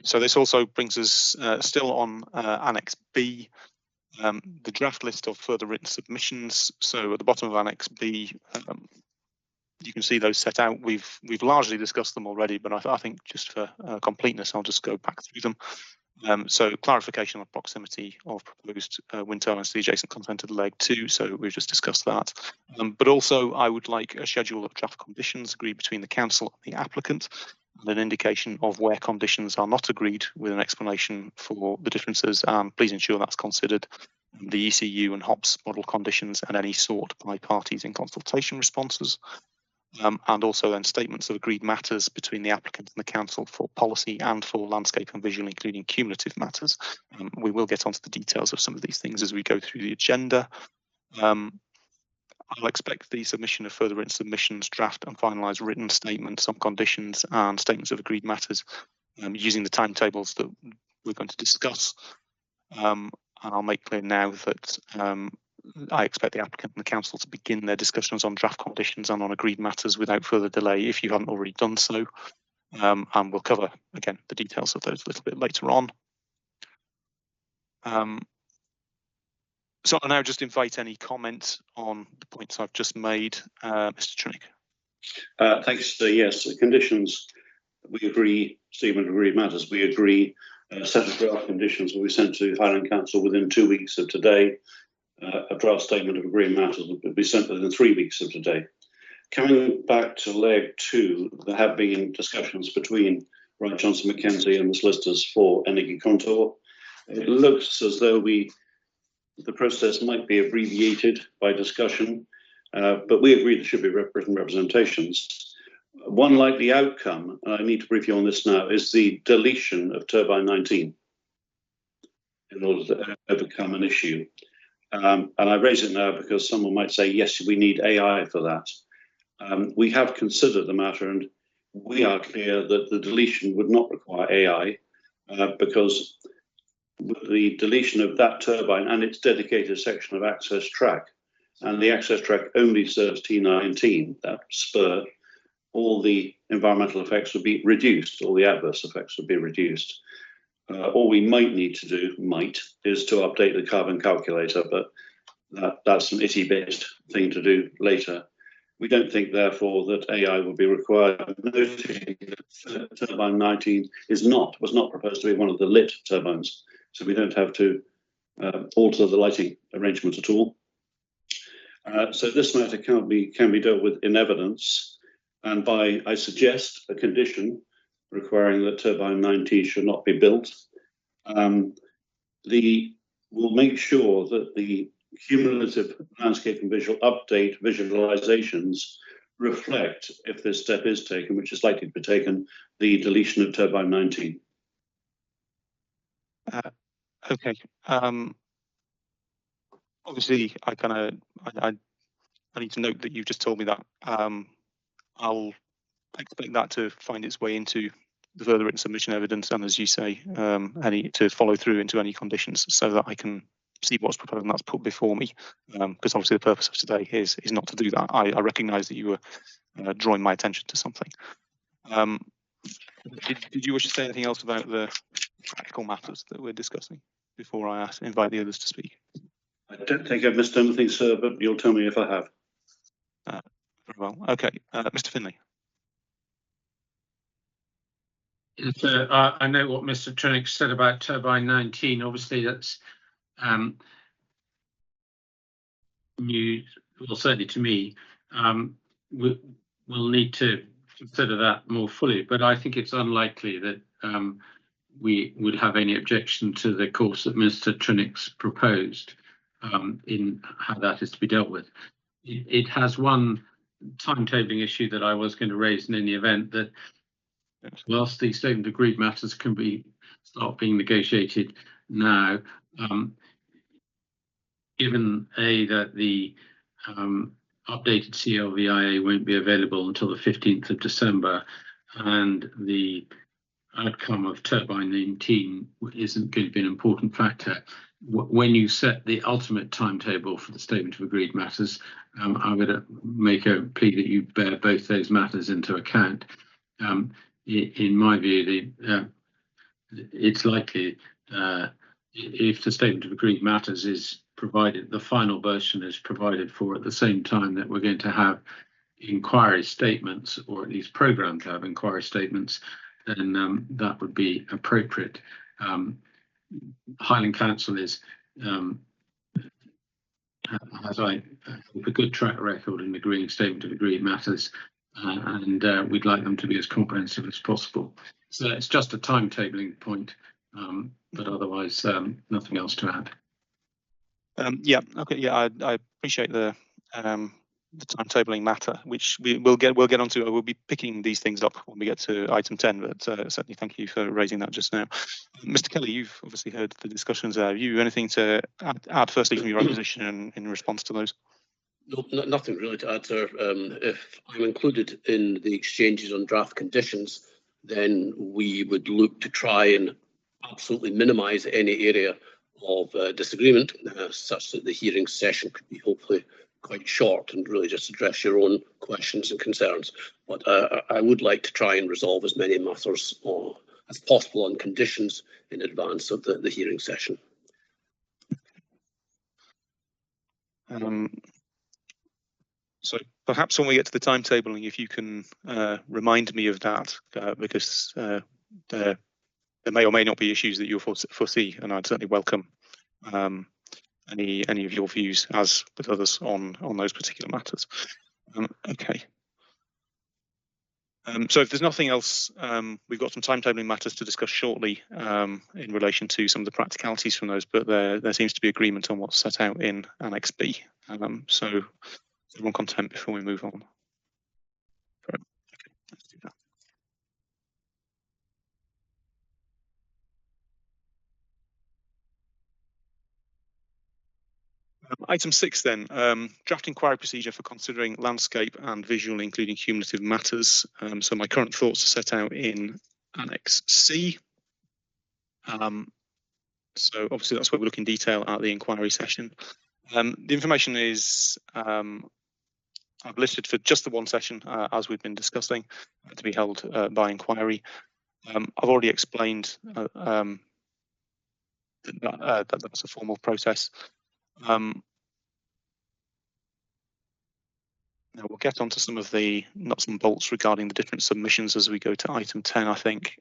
So this also brings us still on Annex B, the draft list of further written submissions. So at the bottom of Annex B, you can see those set out. We've largely discussed them already, but I think just for completeness, I'll just go back through them. So clarification on proximity of proposed wind turbines to the adjacent consented leg 2. So we've just discussed that. But also I would like a schedule of draft conditions agreed between the council and the applicant, and an indication of where conditions are not agreed, with an explanation for the differences. And please ensure that's considered the ECU and HOPS model conditions and any sought by parties in consultation responses. And also then statements of agreed matters between the applicant and the council for policy and for landscape and visual, including cumulative matters. We will get onto the details of some of these things as we go through the agenda. I'll expect the submission of further written submissions, draft and finalised written statements on conditions and statements of agreed matters using the timetables that we're going to discuss. And I'll make clear now that I expect the applicant and the council to begin their discussions on draft conditions and on agreed matters without further delay, if you haven't already done so. And we'll cover, again, the details of those a little bit later on. So I'll now just invite any comment on the points I've just made. Mr. Trinick. Thanks. Yes, the conditions, we agree, statement of agreed matters, we agree. A set of draft conditions will be sent to Highland Council within 2 weeks of today. A draft statement of agreed matters will be sent within 3 weeks of today. Coming back to leg 2, there have been discussions between Wright Johnson Mackenzie and the solicitors for Energy Contour. It looks as though the process might be abbreviated by discussion, but we agree there should be written representations. One likely outcome, and I need to brief you on this now, is the deletion of turbine 19 in order to overcome an issue. And I raise it now because someone might say, yes, we need AI for that. We have considered the matter, and we are clear that the deletion would not require AI because with the deletion of that turbine and its dedicated section of access track, and the access track only serves T19, that spur, all the environmental effects would be reduced, all the adverse effects would be reduced. All we might need to do, is to update the carbon calculator, but that's an itty-based thing to do later. We don't think, therefore, that AI will be required. Noting that turbine 19 was not proposed to be one of the lit turbines, so we don't have to alter the lighting arrangement at all. So this matter can be dealt with in evidence, and I suggest a condition requiring that turbine 19 should not be built. We'll make sure that the cumulative landscape and visual update visualizations reflect, if this step is taken, which is likely to be taken, the deletion of turbine 19. Okay. Obviously, I need to note that you've just told me that. I'll expect that to find its way into the further written submission evidence, and as you say, to follow through into any conditions, so that I can see what's proposed and that's put before me. Because obviously the purpose of today is not to do that. I recognise that you were drawing my attention to something. Did you wish to say anything else about the practical matters that we're discussing before I invite the others to speak? I don't think I've missed anything, sir, but you'll tell me if I have. Very well. Okay, Mr. Finlay. Yes, I know what Mr. Trinick said about turbine 19. Obviously, that's new, well, certainly to me. We'll need to consider that more fully, but I think it's unlikely that we would have any objection to the course that Mr. Trinick's proposed in how that is to be dealt with. It has one timetabling issue that I was going to raise in any event, that whilst the statement of agreed matters can start being negotiated now, given that the updated CLVIA won't be available until the 15th of December, and the outcome of turbine 19 isn't going to be an important factor. When you set the ultimate timetable for the statement of agreed matters, I would make a plea that you bear both those matters into account. In my view, it's likely if the statement of agreed matters is provided, the final version is provided for at the same time that we're going to have inquiry statements, or at least programmed to have inquiry statements, then that would be appropriate. Highland Council has a good track record in agreeing statement of agreed matters, and we'd like them to be as comprehensive as possible. So it's just a timetabling point, but otherwise nothing else to add. Yeah, okay, yeah, I appreciate the timetabling matter, which we'll get onto. We'll be picking these things up when we get to item 10, but certainly thank you for raising that just now. Mr. Kelly, you've obviously heard the discussions there. Have you anything to add firstly from your own position in response to those? No, nothing really to add, sir. If I'm included in the exchanges on draft conditions, then we would look to try and absolutely minimise any area of disagreement, such that the hearing session could be hopefully quite short and really just address your own questions and concerns. But I would like to try and resolve as many matters as possible on conditions in advance of the hearing session. So perhaps when we get to the timetabling, if you can remind me of that, because there may or may not be issues that you'll foresee, and I'd certainly welcome any of your views, as with others, on those particular matters. Okay. So if there's nothing else, we've got some timetabling matters to discuss shortly in relation to some of the practicalities from those, but there seems to be agreement on what's set out in Annex B. So is everyone content before we move on? Okay, let's do that. Item 6 then, draft inquiry procedure for considering landscape and visual, including cumulative matters. So my current thoughts are set out in Annex C. So obviously that's where we look in detail at the inquiry session. The information is I've listed for just the one session, as we've been discussing, to be held by inquiry. I've already explained that that's a formal process. Now we'll get onto some of the nuts and bolts regarding the different submissions as we go to item 10, I think.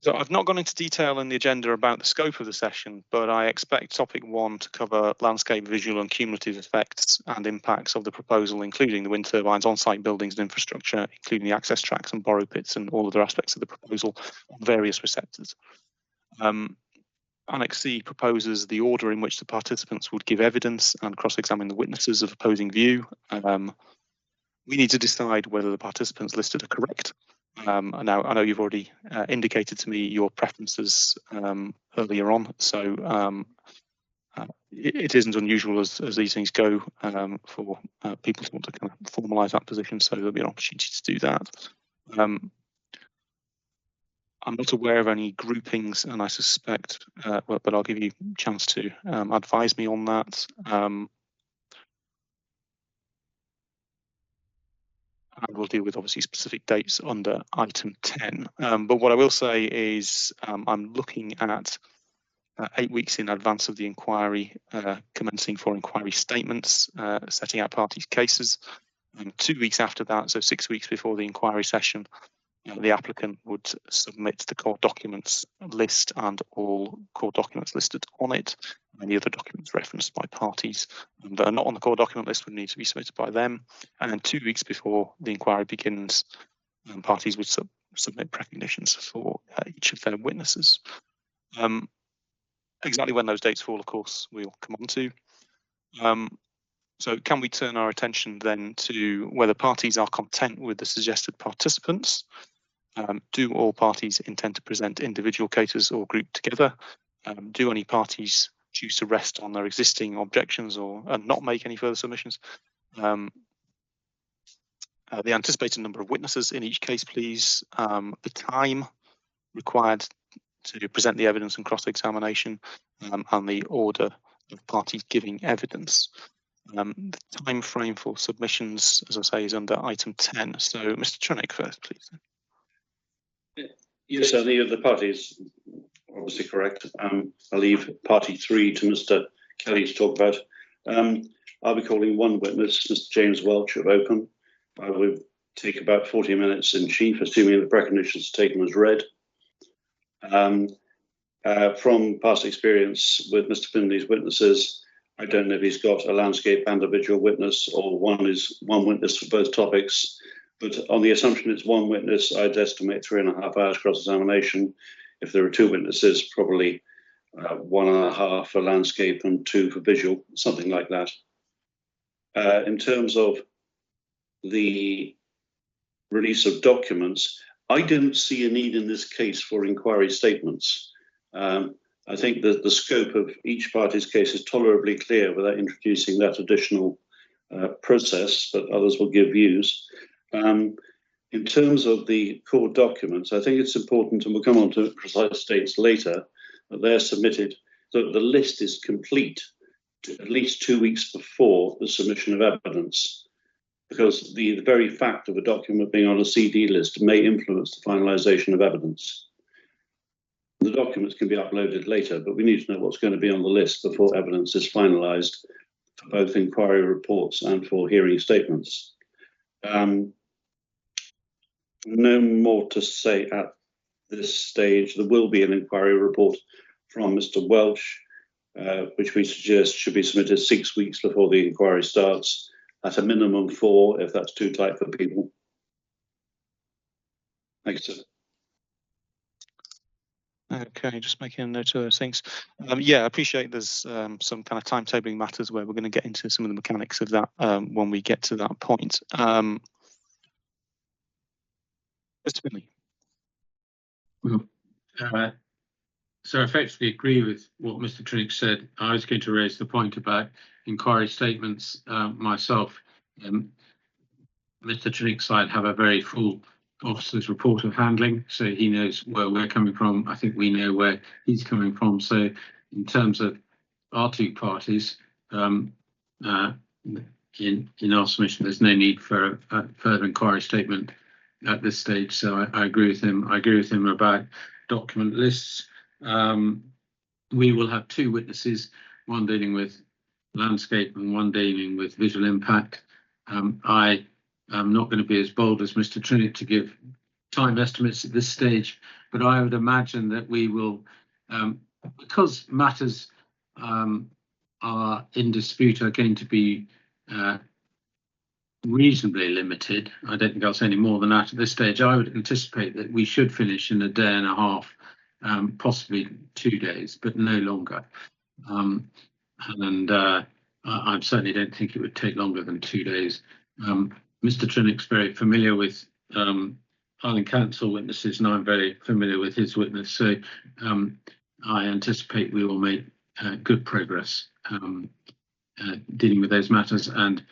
So I've not gone into detail in the agenda about the scope of the session, but I expect topic 1 to cover landscape, visual and cumulative effects and impacts of the proposal, including the wind turbines, on-site buildings and infrastructure, including the access tracks and borrow pits and all other aspects of the proposal on various receptors. Annex C proposes the order in which the participants would give evidence and cross-examine the witnesses of opposing view. We need to decide whether the participants listed are correct. Now, I know you've already indicated to me your preferences earlier on, so it isn't unusual as these things go for people to want to kind of formalise that position, so there'll be an opportunity to do that. I'm not aware of any groupings, and I suspect, but I'll give you a chance to advise me on that. And we'll deal with obviously specific dates under item 10. But what I will say is I'm looking at 8 weeks in advance of the inquiry, commencing for inquiry statements, setting out parties' cases. 2 weeks after that, so 6 weeks before the inquiry session, the applicant would submit the core documents list and all core documents listed on it. Any other documents referenced by parties that are not on the core document list would need to be submitted by them. And then 2 weeks before the inquiry begins, parties would submit precognitions for each of their witnesses. Exactly when those dates fall, of course, we'll come on to. So can we turn our attention then to whether parties are content with the suggested participants? Do all parties intend to present individual cases or group together? Do any parties choose to rest on their existing objections or not make any further submissions? The anticipated number of witnesses in each case, please. The time required to present the evidence and cross-examination, and the order of parties giving evidence. The time frame for submissions, as I say, is under item 10. So, Mr. Trunick first, please. Yes, any of the parties, obviously correct. I'll leave party 3 to Mr. Kelly to talk about. I'll be calling one witness, Mr. James Welch of Oakham. I will take about 40 minutes in chief, assuming the precognitions taken as read. From past experience with Mr. Finley's witnesses, I don't know if he's got a landscape and a visual witness, or one witness for both topics. But on the assumption it's one witness, I'd estimate 3.5 hours cross-examination. If there are 2 witnesses, probably 1.5 for landscape and 2 for visual, something like that. In terms of the release of documents, I don't see a need in this case for inquiry statements. I think that the scope of each party's case is tolerably clear without introducing that additional process, but others will give views. In terms of the core documents, I think it's important, and we'll come on to precise dates later, that they're submitted, that the list is complete at least 2 weeks before the submission of evidence, because the very fact of a document being on a CD list may influence the finalisation of evidence. The documents can be uploaded later, but we need to know what's going to be on the list before evidence is finalised for both inquiry reports and for hearing statements. No more to say at this stage. There will be an inquiry report from Mr. Welch, which we suggest should be submitted 6 weeks before the inquiry starts, at a minimum 4 if that's too tight for people. Thanks, sir. Okay, just making a note of those things. Yeah, I appreciate there's some kind of timetabling matters where we're going to get into some of the mechanics of that when we get to that point. Mr. Finley. So I effectively agree with what Mr. Trinick said. I was going to raise the point about inquiry statements myself. Mr. Trinick's side have a very full officer's report of handling, so he knows where we're coming from. I think we know where he's coming from. So in terms of our two parties, in our submission, there's no need for a further inquiry statement at this stage. So I agree with him. I agree with him about document lists. We will have two witnesses, one dealing with landscape and one dealing with visual impact. I am not going to be as bold as Mr. Trinick to give time estimates at this stage, but I would imagine that we will, because matters are in dispute, are going to be reasonably limited. I don't think I'll say any more than that at this stage. I would anticipate that we should finish in a day and a half, possibly 2 days, but no longer. I certainly don't think it would take longer than 2 days. Mr. Trinick's very familiar with Highland Council witnesses, and I'm very familiar with his witness. So I anticipate we will make good progress dealing with those matters. And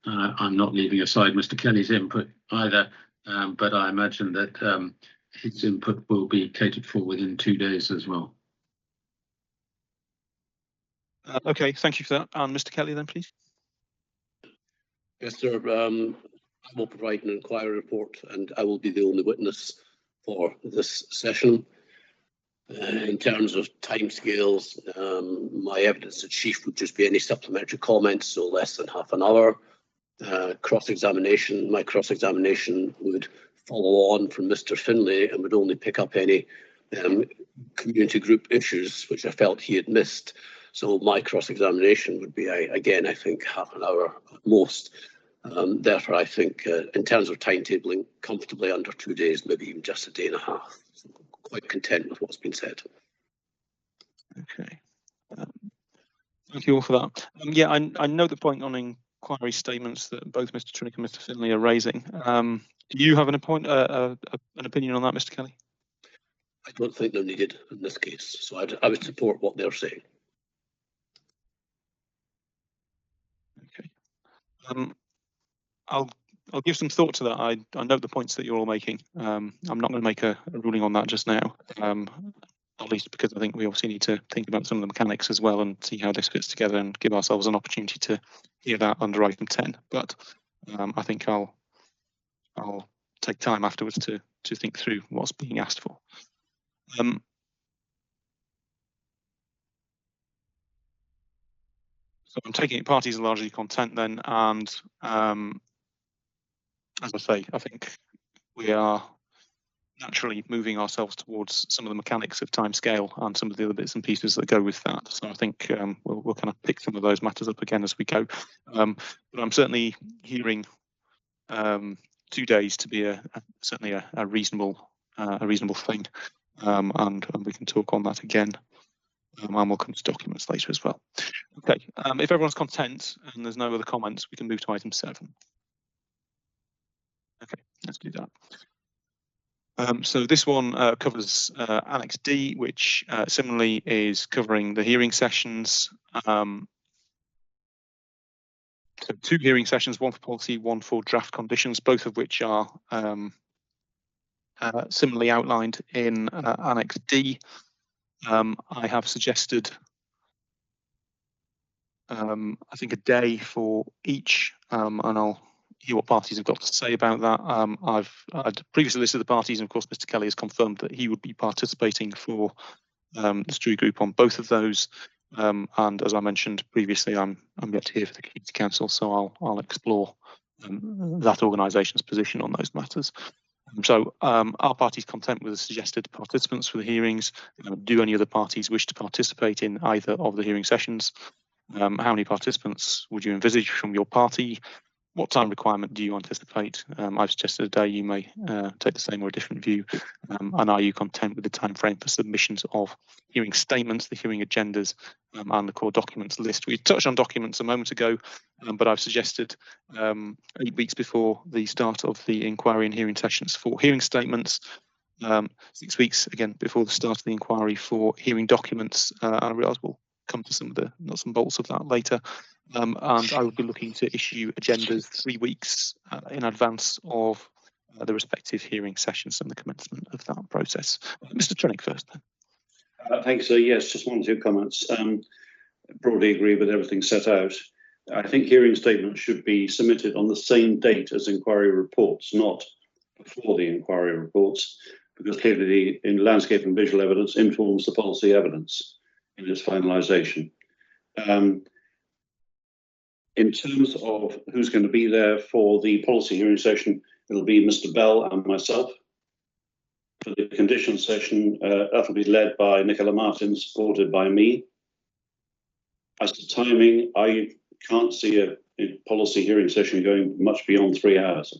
I'm not leaving aside Mr. Kelly's input either, but I imagine that his input will be catered for within 2 days as well. Okay, thank you for that. And Mr. Kelly then, please. Yes, sir. I will provide an inquiry report, and I will be the only witness for this session. In terms of timescales, my evidence in chief would just be any supplementary comments, so less than half an hour. Cross-examination, my cross-examination would follow on from Mr. Finlay and would only pick up any community group issues which I felt he had missed. So my cross-examination would be, again, I think half an hour at most. Therefore, I think in terms of timetabling, comfortably under 2 days, maybe even just a day and a half. So quite content with what's been said. Okay. Thank you all for that. Yeah, I know the point on inquiry statements that both Mr. Trinick and Mr. Finlay are raising. Do you have an opinion on that, Mr. Kelly? I don't think they're needed in this case, so I would support what they're saying. Okay. I'll give some thought to that. I note the points that you're all making. I'm not going to make a ruling on that just now, not least because I think we obviously need to think about some of the mechanics as well and see how this fits together and give ourselves an opportunity to hear that under item 10. But I think I'll take time afterwards to think through what's being asked for. So I'm taking it parties are largely content then, and as I say, I think we are naturally moving ourselves towards some of the mechanics of timescale and some of the other bits and pieces that go with that. So I think we'll kind of pick some of those matters up again as we go. But I'm certainly hearing 2 days to be certainly a reasonable thing, and we can talk on that again. And we'll come to documents later as well. Okay, if everyone's content and there's no other comments, we can move to item 7. Okay, let's do that. So this one covers Annex D, which similarly is covering the hearing sessions. So 2 hearing sessions, one for policy, one for draft conditions, both of which are similarly outlined in Annex D. I have suggested, I think, a day for each, and I'll hear what parties have got to say about that. I'd previously listed the parties, and of course Mr. Kelly has confirmed that he would be participating for the STRU group on both of those. And as I mentioned previously, I'm yet to hear for the Community Council, so I'll explore that organisation's position on those matters. So our party's content with the suggested participants for the hearings. Do any other parties wish to participate in either of the hearing sessions? How many participants would you envisage from your party? what time requirement do you anticipate? I've suggested a day. You may take the same or a different view. And are you content with the time frame for submissions of hearing statements, the hearing agendas, and the core documents list? We touched on documents a moment ago, but I've suggested 8 weeks before the start of the inquiry and hearing sessions for hearing statements. 6 weeks again before the start of the inquiry for hearing documents. I realise we'll come to some of the nuts and bolts of that later. And I would be looking to issue agendas 3 weeks in advance of the respective hearing sessions and the commencement of that process. Mr. Trenick first. Thanks. Yes, just one or two comments. Broadly agree with everything set out. I think hearing statements should be submitted on the same date as inquiry reports, not before the inquiry reports, because clearly in landscape and visual evidence informs the policy evidence in its finalisation. In terms of who's going to be there for the policy hearing session, it'll be Mr. Bell and myself. For the condition session, that'll be led by Nicola Martin, supported by me. As to timing, I can't see a policy hearing session going much beyond 3 hours.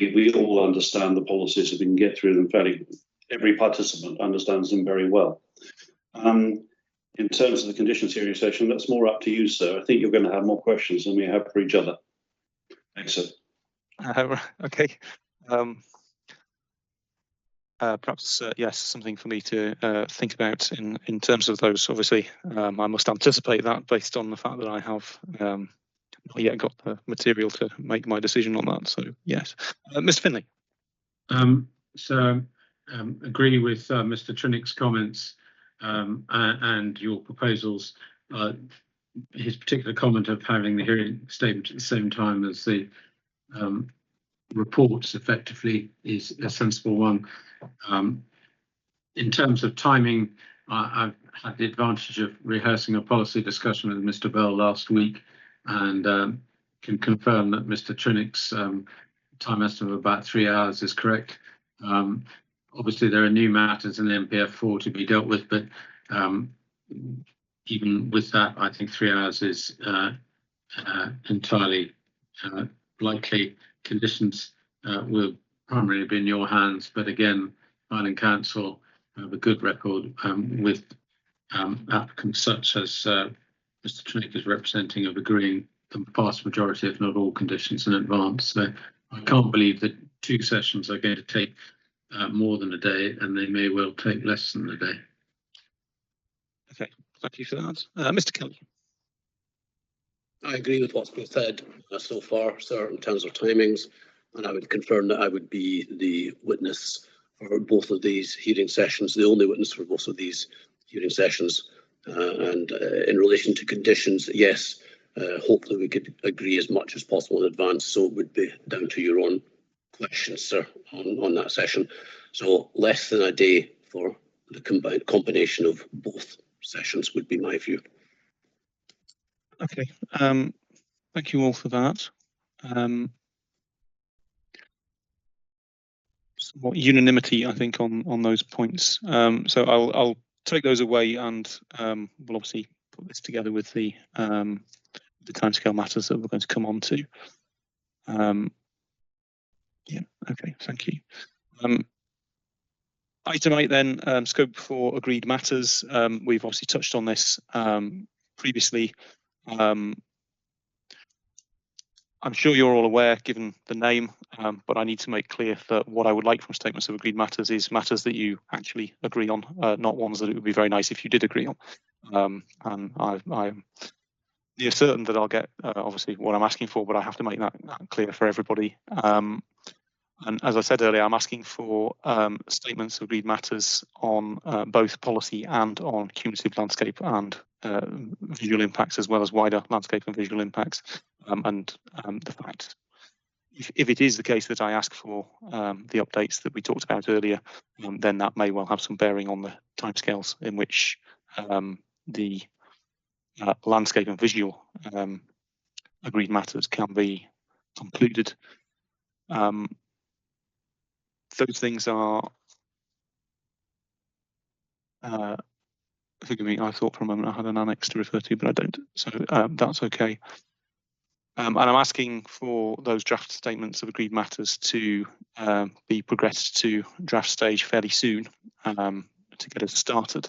We all understand the policies, if we can get through them fairly. Every participant understands them very well. In terms of the conditions hearing session, that's more up to you, sir. I think you're going to have more questions than we have for each other. Thanks, sir. Okay. Perhaps, yes, something for me to think about in terms of those. Obviously, I must anticipate that based on the fact that I have not yet got the material to make my decision on that. So, yes. Mr. Finlay. Agree with Mr. Trinick's comments and your proposals. His particular comment of having the hearing statement at the same time as the reports effectively is a sensible one. In terms of timing, I've had the advantage of rehearsing a policy discussion with Mr. Bell last week, and can confirm that Mr. Trinick's time estimate of about 3 hours is correct. Obviously, there are new matters in MPF4 to be dealt with, but even with that, I think 3 hours is entirely likely. Conditions will primarily be in your hands, but again, Highland Council have a good record with applicants such as Mr. Trinick is representing of agreeing the vast majority, if not all, conditions in advance. So I can't believe that 2 sessions are going to take more than a day, and they may well take less than a day. Okay, thank you for that. Mr. Kelly. I agree with what's been said so far, sir, in terms of timings, and I would confirm that I would be the witness for both of these hearing sessions, the only witness for both of these hearing sessions. And in relation to conditions, yes, hopefully we could agree as much as possible in advance, so it would be down to your own questions, sir, on that session. So less than a day for the combination of both sessions would be my view. Okay, thank you all for that. Somewhat unanimity, I think, on those points. So I'll take those away, and we'll obviously put this together with the timescale matters that we're going to come on to. Yeah, okay, thank you. Item 8 then, scope for agreed matters. We've obviously touched on this previously. I'm sure you're all aware, given the name, but I need to make clear that what I would like from statements of agreed matters is matters that you actually agree on, not ones that it would be very nice if you did agree on. And I'm near certain that I'll get obviously what I'm asking for, but I have to make that clear for everybody. And as I said earlier, I'm asking for statements of agreed matters on both policy and on cumulative landscape and visual impacts, as well as wider landscape and visual impacts. And the fact, if it is the case that I ask for the updates that we talked about earlier, then that may well have some bearing on the timescales in which the landscape and visual agreed matters can be concluded. Those things are, forgive me, I thought for a moment I had an annex to refer to, but I don't, so that's okay. And I'm asking for those draft statements of agreed matters to be progressed to draft stage fairly soon to get us started.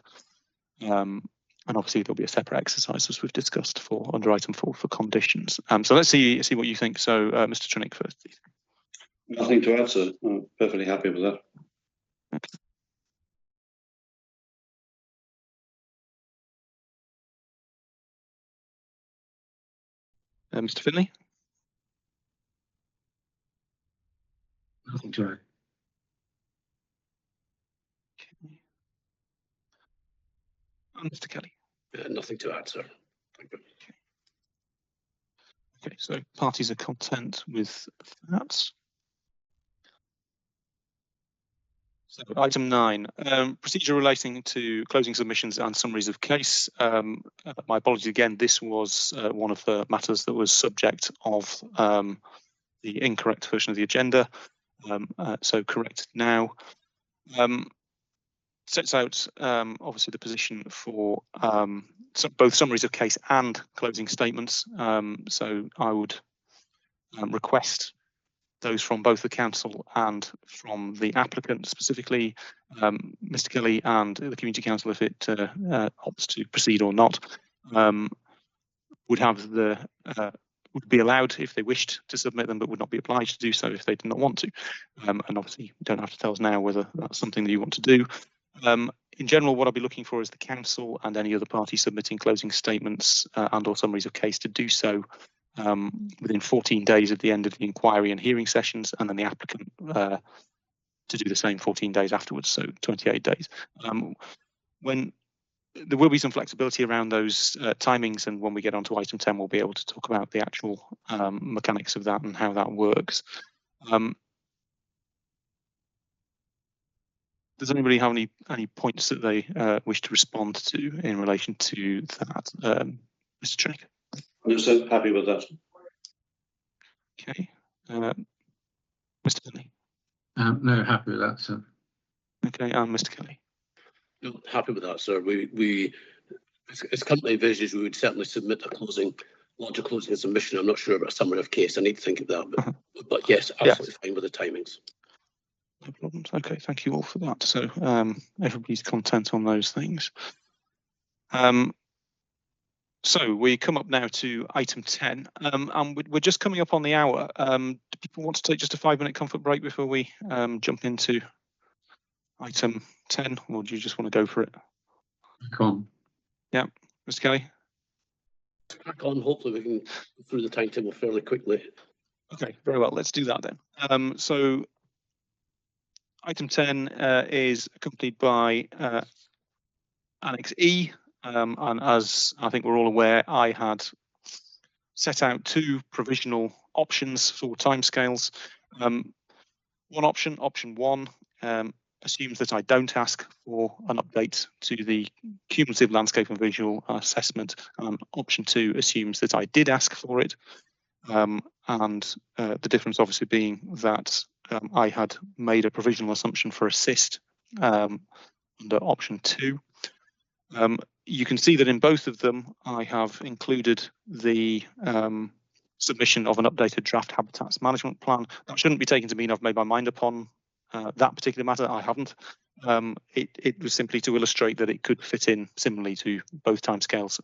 And obviously there'll be a separate exercise as we've discussed for under item 4 for conditions. So let's see what you think. So Mr. Trunick first, please. Nothing to add, sir. I'm perfectly happy with that. Mr. Finley? Nothing to add. And Mr. Kelly? Nothing to add, sir. Thank you. Okay, so parties are content with that. So item 9, procedure relating to closing submissions and summaries of case. My apologies again, this was one of the matters that was subject of the incorrect version of the agenda. So correct now. Sets out obviously the position for both summaries of case and closing statements. So I would request those from both the council and from the applicant, specifically Mr. Kelly and the Community Council, if it opts to proceed or not, would have would be allowed if they wished to submit them, but would not be obliged to do so if they did not want to. And obviously, you don't have to tell us now whether that's something that you want to do. In general, what I'll be looking for is the council and any other party submitting closing statements and or summaries of case to do so within 14 days at the end of the inquiry and hearing sessions, and then the applicant to do the same 14 days afterwards, so 28 days. When there will be some flexibility around those timings, and when we get onto item 10, we'll be able to talk about the actual mechanics of that and how that works. Does anybody have any points that they wish to respond to in relation to that? Mr. Trunick? No, sir, happy with that. Okay. Mr. Finley? No, happy with that, sir. Okay, and Mr. Kelly? No, happy with that, sir. We as currently envisaged, we would certainly submit a larger closing submission. I'm not sure about a summary of case. I need to think of that, but yes, absolutely fine with the timings. No problems. Okay, thank you all for that. So everybody's content on those things. So we come up now to item 10, and we're just coming up on the hour. Do people want to take just a 5-minute comfort break before we jump into item 10, or do you just want to go for it? Back on. Yeah, Mr. Kelly? Back on, hopefully we can go through the timetable fairly quickly. Okay, very well, let's do that then. So item 10 is accompanied by Annex E, and as I think we're all aware, I had set out 2 provisional options for timescales. One option, option 1, assumes that I don't ask for an update to the cumulative landscape and visual assessment. Option 2 assumes that I did ask for it, and the difference obviously being that I had made a provisional assumption for assist under option 2. You can see that in both of them, I have included the submission of an updated draft habitats management plan. That shouldn't be taken to mean I've made my mind upon that particular matter. I haven't. It was simply to illustrate that it could fit in similarly to both timescales,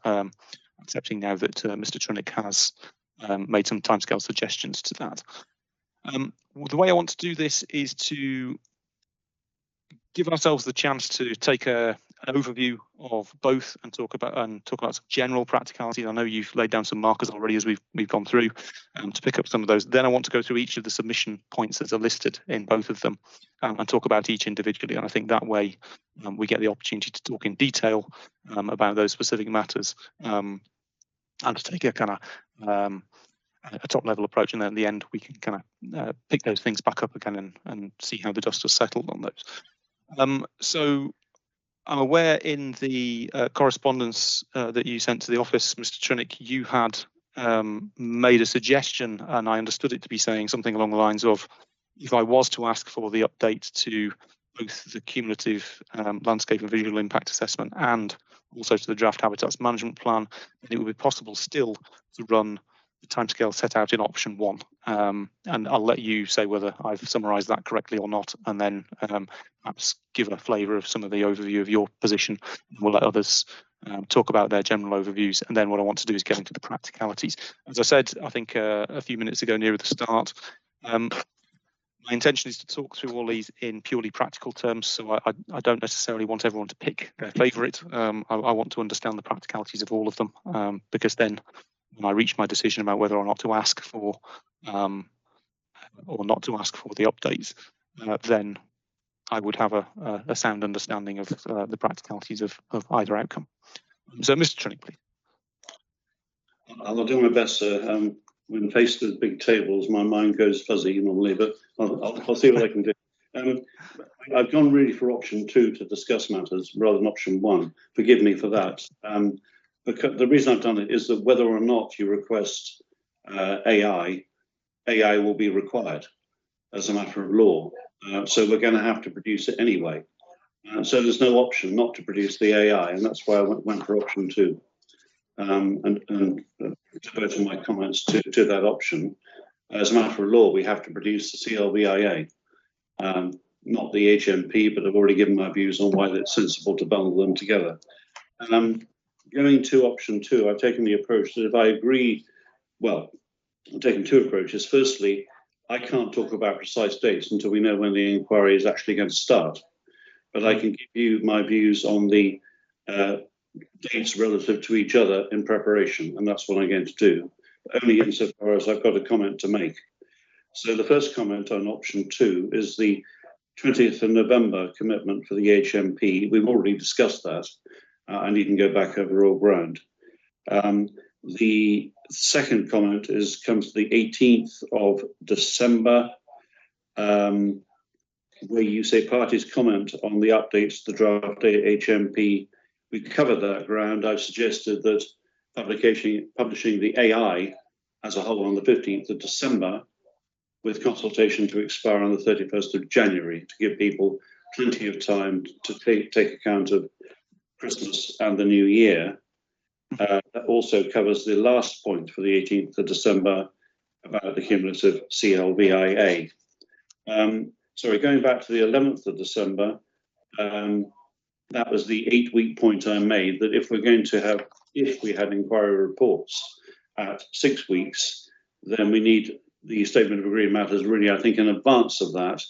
accepting now that Mr. Trunick has made some timescale suggestions to that. The way I want to do this is to give ourselves the chance to take an overview of both and talk about some general practicalities. I know you've laid down some markers already as we've gone through to pick up some of those. Then I want to go through each of the submission points that are listed in both of them and talk about each individually. And I think that way we get the opportunity to talk in detail about those specific matters and to take a kind of a top level approach, and then at the end we can kind of pick those things back up again and see how the dust has settled on those. So I'm aware in the correspondence that you sent to the office, Mr. Trunick, you had made a suggestion, and I understood it to be saying something along the lines of, if I was to ask for the update to both the cumulative landscape and visual impact assessment and also to the draft habitats management plan, then it would be possible still to run the timescale set out in option 1. And I'll let you say whether I've summarised that correctly or not, and then perhaps give a flavour of some of the overview of your position. We'll let others talk about their general overviews, and then what I want to do is get into the practicalities. As I said, I think a few minutes ago near the start, my intention is to talk through all these in purely practical terms, so I don't necessarily want everyone to pick their favourite. I want to understand the practicalities of all of them, because then when I reach my decision about whether or not to ask for or not to ask for the updates, then I would have a sound understanding of the practicalities of either outcome. So, Mr. Trinick, please. I'll do my best, sir. When faced with big tables, my mind goes fuzzy normally, but I'll see what I can do. I've gone really for option 2 to discuss matters rather than option 1. Forgive me for that. Because the reason I've done it is that whether or not you request AI will be required as a matter of law. So we're going to have to produce it anyway. So there's no option not to produce the AI, and that's why I went for option 2. And devoting my comments to that option. As a matter of law, we have to produce the CLVIA, not the HMP, but I've already given my views on why it's sensible to bundle them together. Going to option 2, I've taken the approach that if I agree, well, I'm taking 2 approaches. Firstly, I can't talk about precise dates until we know when the inquiry is actually going to start, but I can give you my views on the dates relative to each other in preparation, and that's what I'm going to do, only insofar as I've got a comment to make. So the first comment on option 2 is the 20th of November commitment for the HMP. We've already discussed that. I needn't go back over all ground. The second comment comes to the 18th of December, where you say parties comment on the updates to the draft HMP. We covered that ground. I've suggested that publishing the AI as a whole on the 15th of December, with consultation to expire on the 31st of January, to give people plenty of time to take account of Christmas and the New Year. That also covers the last point for the 18th of December about the cumulative CLVIA. Sorry, going back to the 11th of December, that was the 8-week point I made, that if we had inquiry reports at 6 weeks, then we need the statement of agreed matters really, I think, in advance of that,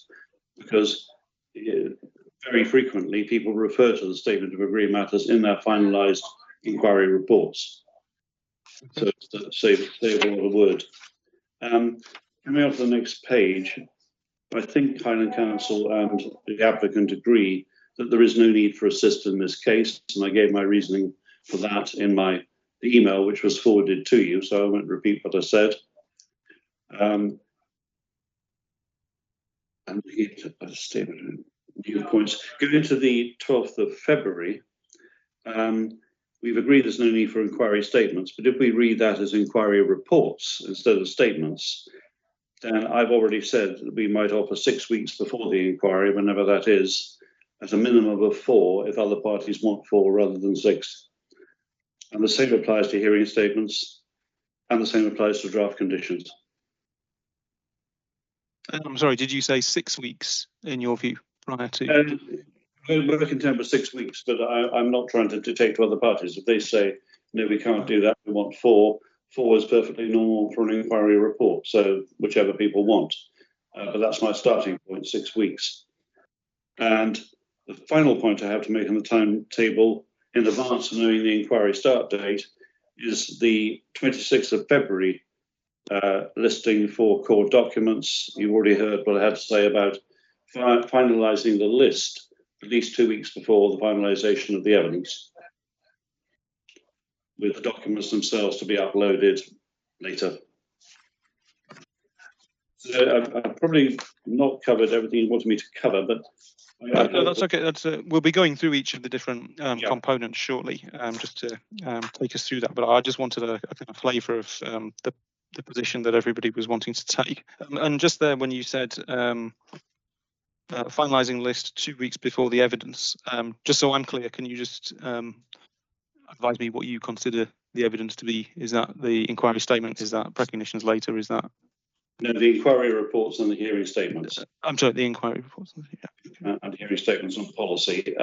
because very frequently people refer to the statement of agreed matters in their finalised inquiry reports. So save a lot of word. Coming on to the next page, I think Highland Council and the applicant agree that there is no need for assist in this case, and I gave my reasoning for that in the email which was forwarded to you, so I won't repeat what I said. And a statement of new points. Going to the 12th of February, we've agreed there's no need for inquiry statements, but if we read that as inquiry reports instead of statements, then I've already said that we might offer 6 weeks before the inquiry, whenever that is, at a minimum of 4 if other parties want 4 rather than 6. And the same applies to hearing statements, and the same applies to draft conditions. I'm sorry, did you say 6 weeks in your view prior to? We're content with 6 weeks, but I'm not trying to dictate to other parties. If they say, no, we can't do that, we want 4, 4 is perfectly normal for an inquiry report, so whichever people want. But that's my starting point, 6 weeks. And the final point I have to make on the timetable, in advance of knowing the inquiry start date, is the 26th of February listing for core documents. You've already heard what I had to say about finalising the list at least 2 weeks before the finalisation of the evidence, with the documents themselves to be uploaded later. So I've probably not covered everything you wanted me to cover, but no, that's okay. We'll be going through each of the different components shortly, just to take us through that. But I just wanted a kind of flavour of the position that everybody was wanting to take. And just there, when you said finalising list 2 weeks before the evidence, just so I'm clear, can you just advise me what you consider the evidence to be? Is that the inquiry statement? Is that precognitions later? Is that? No, the inquiry reports and the hearing statements. I'm sorry, the inquiry reports. Yeah. And hearing statements on policy.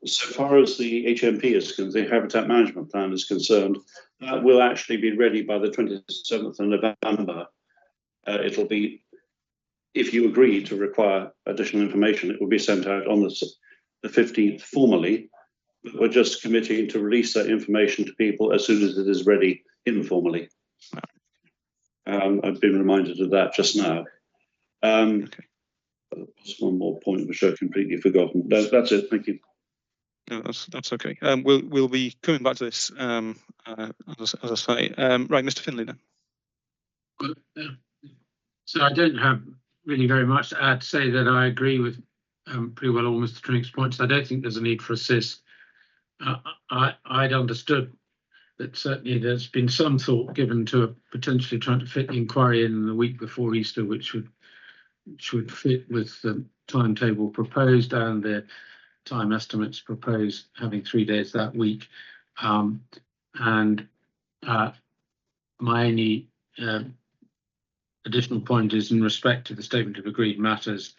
So far as the HMP is concerned, the Habitat Management Plan is concerned, that will actually be ready by the 27th of November. It'll be, if you agree to require additional information, it will be sent out on the 15th formally, but we're just committing to release that information to people as soon as it is ready informally. I've been reminded of that just now. Okay. There's one more point which I've completely forgotten. That's it. Thank you. No, that's okay. We'll be coming back to this as I say. Right, Mr. Finlay then. Well, so I don't have really very much to add. To say that I agree with pretty well all Mr. Trinick's points. I don't think there's a need for a CIS. I'd understood that certainly there's been some thought given to potentially trying to fit the inquiry in the week before Easter, which would fit with the timetable proposed and the time estimates proposed, having 3 days that week. My only additional point is in respect to the statement of agreed matters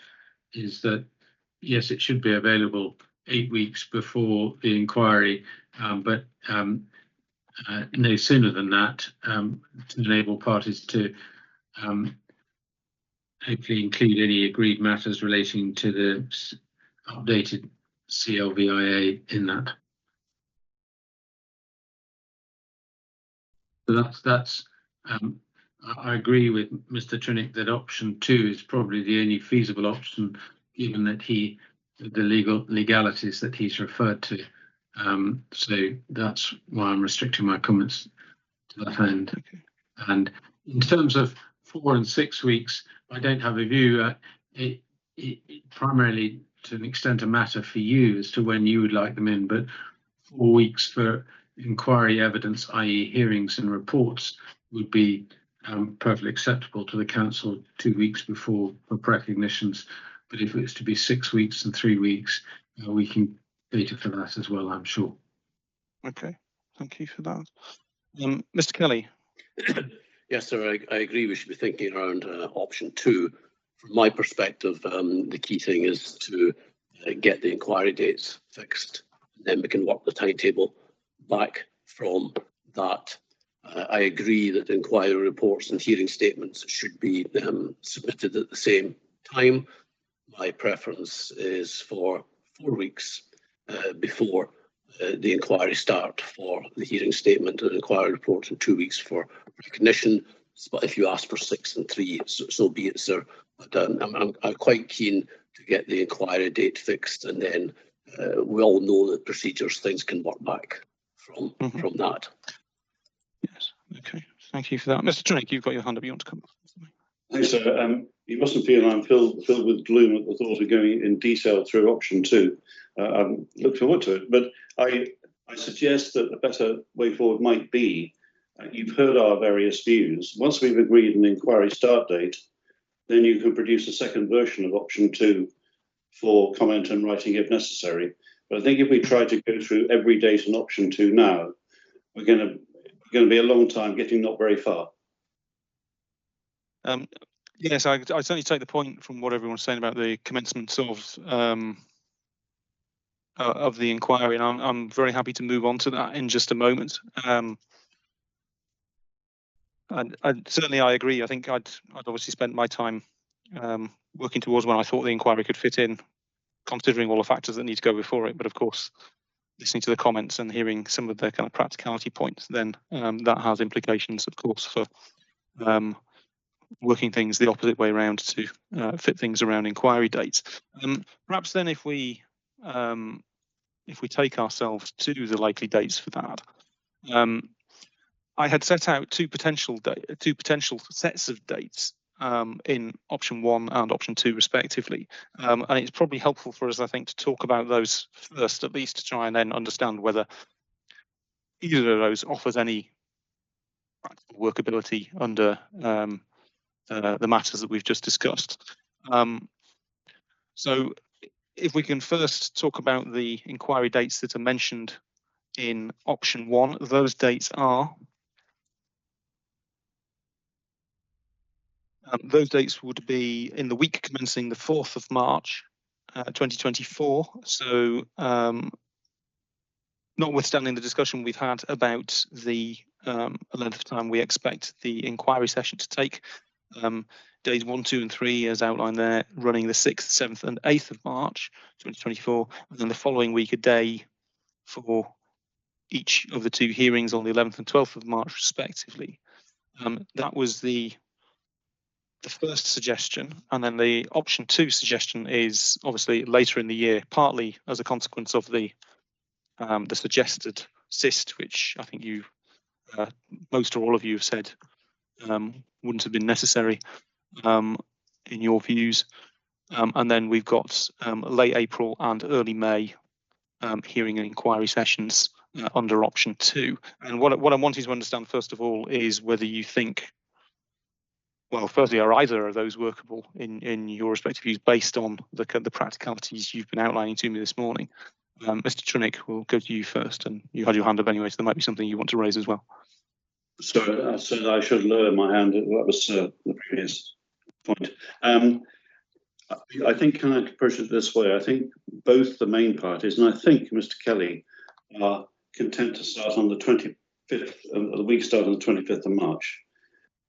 is that, yes, it should be available 8 weeks before the inquiry, but no sooner than that, to enable parties to hopefully include any agreed matters relating to the updated CLVIA in that. So that's I agree with Mr. Trinick that option 2 is probably the only feasible option, given that the legalities that he's referred to. So that's why I'm restricting my comments to that end. Okay. And in terms of 4 and 6 weeks, I don't have a view. It primarily, to an extent, a matter for you as to when you would like them in, but 4 weeks for inquiry evidence, i.e. hearings and reports, would be perfectly acceptable to the council 2 weeks before for precognitions. But if it's to be 6 weeks and 3 weeks, we can cater for that as well, I'm sure. Okay, thank you for that. Mr. Kelly. Yes, sir, I agree we should be thinking around option 2. From my perspective, the key thing is to get the inquiry dates fixed, and then we can work the timetable back from that. I agree that inquiry reports and hearing statements should be submitted at the same time. My preference is for 4 weeks before the inquiry start for the hearing statement and inquiry report, and 2 weeks for recognition. But if you ask for 6 and 3, so be it, sir. But I'm quite keen to get the inquiry date fixed, and then we all know the procedures, things can work back from that. Yes, okay, thank you for that. Mr. Trinick, you've got your hand up. You want to come? Thanks, sir. You mustn't feel I'm filled with gloom at the thought of going in detail through option 2. I look forward to it, but I suggest that the better way forward might be, you've heard our various views. Once we've agreed an inquiry start date, then you can produce a second version of option 2 for comment and writing if necessary. But I think if we try to go through every date in option 2 now, we're going to be a long time getting not very far. Yes, I certainly take the point from what everyone's saying about the commencement of the inquiry, and I'm very happy to move on to that in just a moment. And certainly I agree. I think I'd obviously spent my time working towards when I thought the inquiry could fit in, considering all the factors that need to go before it. But of course, listening to the comments and hearing some of the kind of practicality points, then that has implications, of course, for working things the opposite way around to fit things around inquiry dates. Perhaps then, if we take ourselves to the likely dates for that, I had set out two potential sets of dates in option 1 and option 2 respectively, and it's probably helpful for us, I think, to talk about those first, at least to try and then understand whether either of those offers any practical workability under the matters that we've just discussed. So if we can first talk about the inquiry dates that are mentioned in option 1. Those dates are those dates would be in the week commencing the 4th of March 2024. So notwithstanding the discussion we've had about the length of time we expect the inquiry session to take, days 1, 2 and 3 as outlined there, running the 6th, 7th and 8th of March 2024, and then the following week a day for each of the 2 hearings on the 11th and 12th of March respectively. That was the first suggestion, and then the option 2 suggestion is obviously later in the year, partly as a consequence of the suggested cyst, which I think you, most or all of you have said wouldn't have been necessary in your views. And then we've got late April and early May hearing and inquiry sessions under option 2. And what I'm wanting to understand first of all is whether you think, well, firstly, are either of those workable in your respective views based on the practicalities you've been outlining to me this morning? Mr. Trunick, we'll go to you first, and you had your hand up anyway, so there might be something you want to raise as well. Sorry, I said I should lower my hand. That was the previous point. I think, can I approach it this way? I think both the main parties, and I think Mr. Kelly, are content to start on the 25th, the week start on the 25th of March.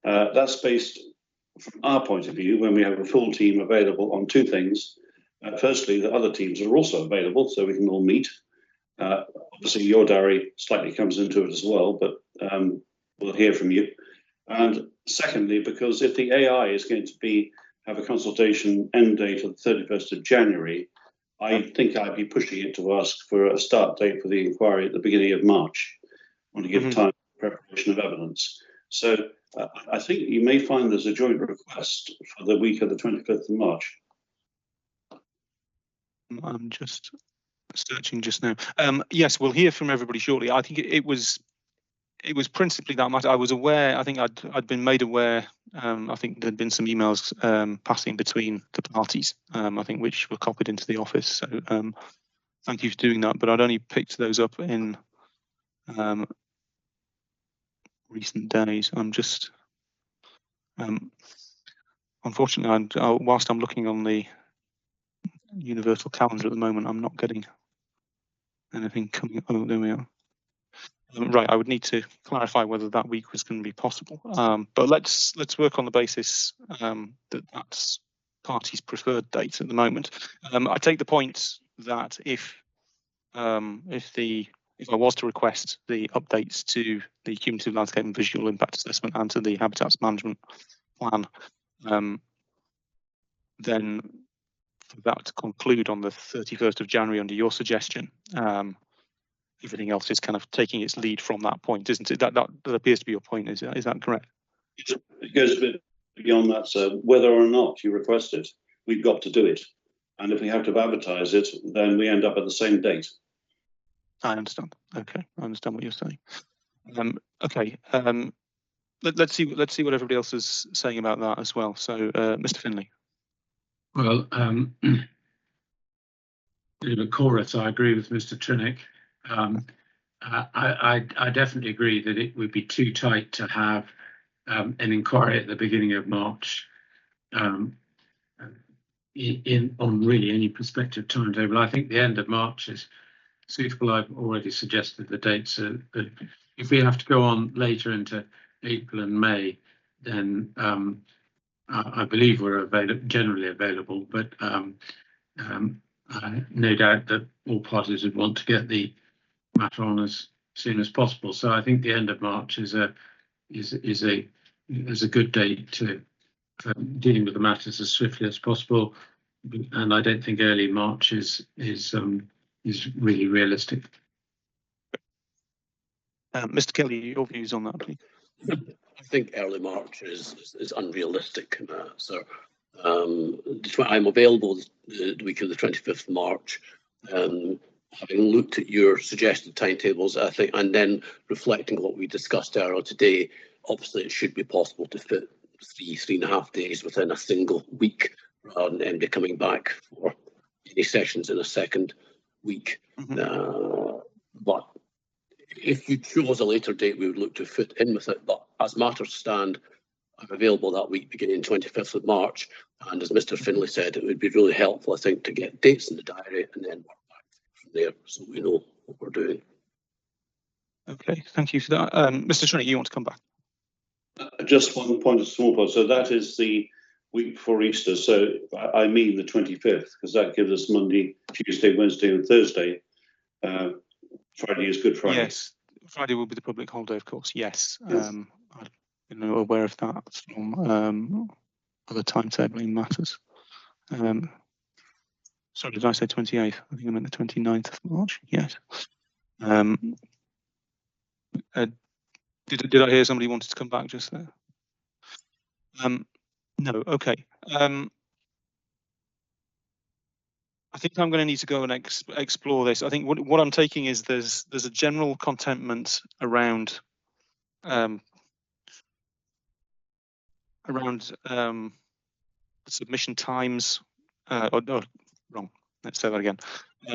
That's based, from our point of view, when we have a full team available on 2 things. Firstly, the other teams are also available, so we can all meet. Obviously, your diary slightly comes into it as well, but we'll hear from you. And secondly, because if the AI is going to have a consultation end date of the 31st of January, I think I'd be pushing it to ask for a start date for the inquiry at the beginning of March. I want to give time for preparation of evidence. So I think you may find there's a joint request for the week of the 25th of March. I'm just searching just now. Yes, we'll hear from everybody shortly. I think it was principally that matter. I was aware, I think I'd been made aware, I think there'd been some emails passing between the parties, I think, which were copied into the office. So thank you for doing that, but I'd only picked those up in recent days. I'm just, unfortunately, whilst I'm looking on the universal calendar at the moment, I'm not getting anything coming. Oh, there we are. Right, I would need to clarify whether that week was going to be possible. But let's work on the basis that that's parties' preferred date at the moment. I take the point that if I was to request the updates to the cumulative landscape and visual impact assessment and to the habitats management plan, then for that to conclude on the 31st of January under your suggestion, everything else is kind of taking its lead from that point, isn't it? That appears to be your point. Is that correct? It goes a bit beyond that, sir. Whether or not you request it, we've got to do it. And if we have to advertise it, then we end up at the same date. I understand. Okay, I understand what you're saying. Okay, let's see what everybody else is saying about that as well. So, Mr. Finlay. Well, in a chorus, I agree with Mr. Trunick. I definitely agree that it would be too tight to have an inquiry at the beginning of March on really any prospective timetable. I think the end of March is suitable. I've already suggested the dates. If we have to go on later into April and May, then I believe we're generally available, but no doubt that all parties would want to get the matter on as soon as possible. So I think the end of March is a good date to dealing with the matters as swiftly as possible, and I don't think early March is really realistic. Mr. Kelly, your views on that, please. I think early March is unrealistic. So I'm available the week of the 25th of March. Having looked at your suggested timetables, I think, and then reflecting what we discussed earlier today, obviously it should be possible to fit 3.5 days within a single week, rather than MD coming back for any sessions in a second week. But If you chose a later date, we would look to fit in with it. But as matters stand, I'm available that week beginning 25th of March. And as Mr. Finlay said, it would be really helpful, I think, to get dates in the diary and then work back from there so we know what we're doing. Okay, thank you for that. Mr. Trinick, you want to come back? Just one point, a small point. So that is the week before Easter. So I mean the 25th, because that gives us Monday, Tuesday, Wednesday, and Thursday. Friday is Good Friday. Yes, Friday will be the public holiday, of course. Yes, Yes. I've been aware of that from other timetabling matters. Sorry, did I say 28th? I think I meant the 29th of March. Yes. Did I hear somebody wanted to come back just there? No. Okay. I think I'm going to need to go and explore this. I think what I'm taking is there's a general contentment around submission times. Wrong. Let's say that again.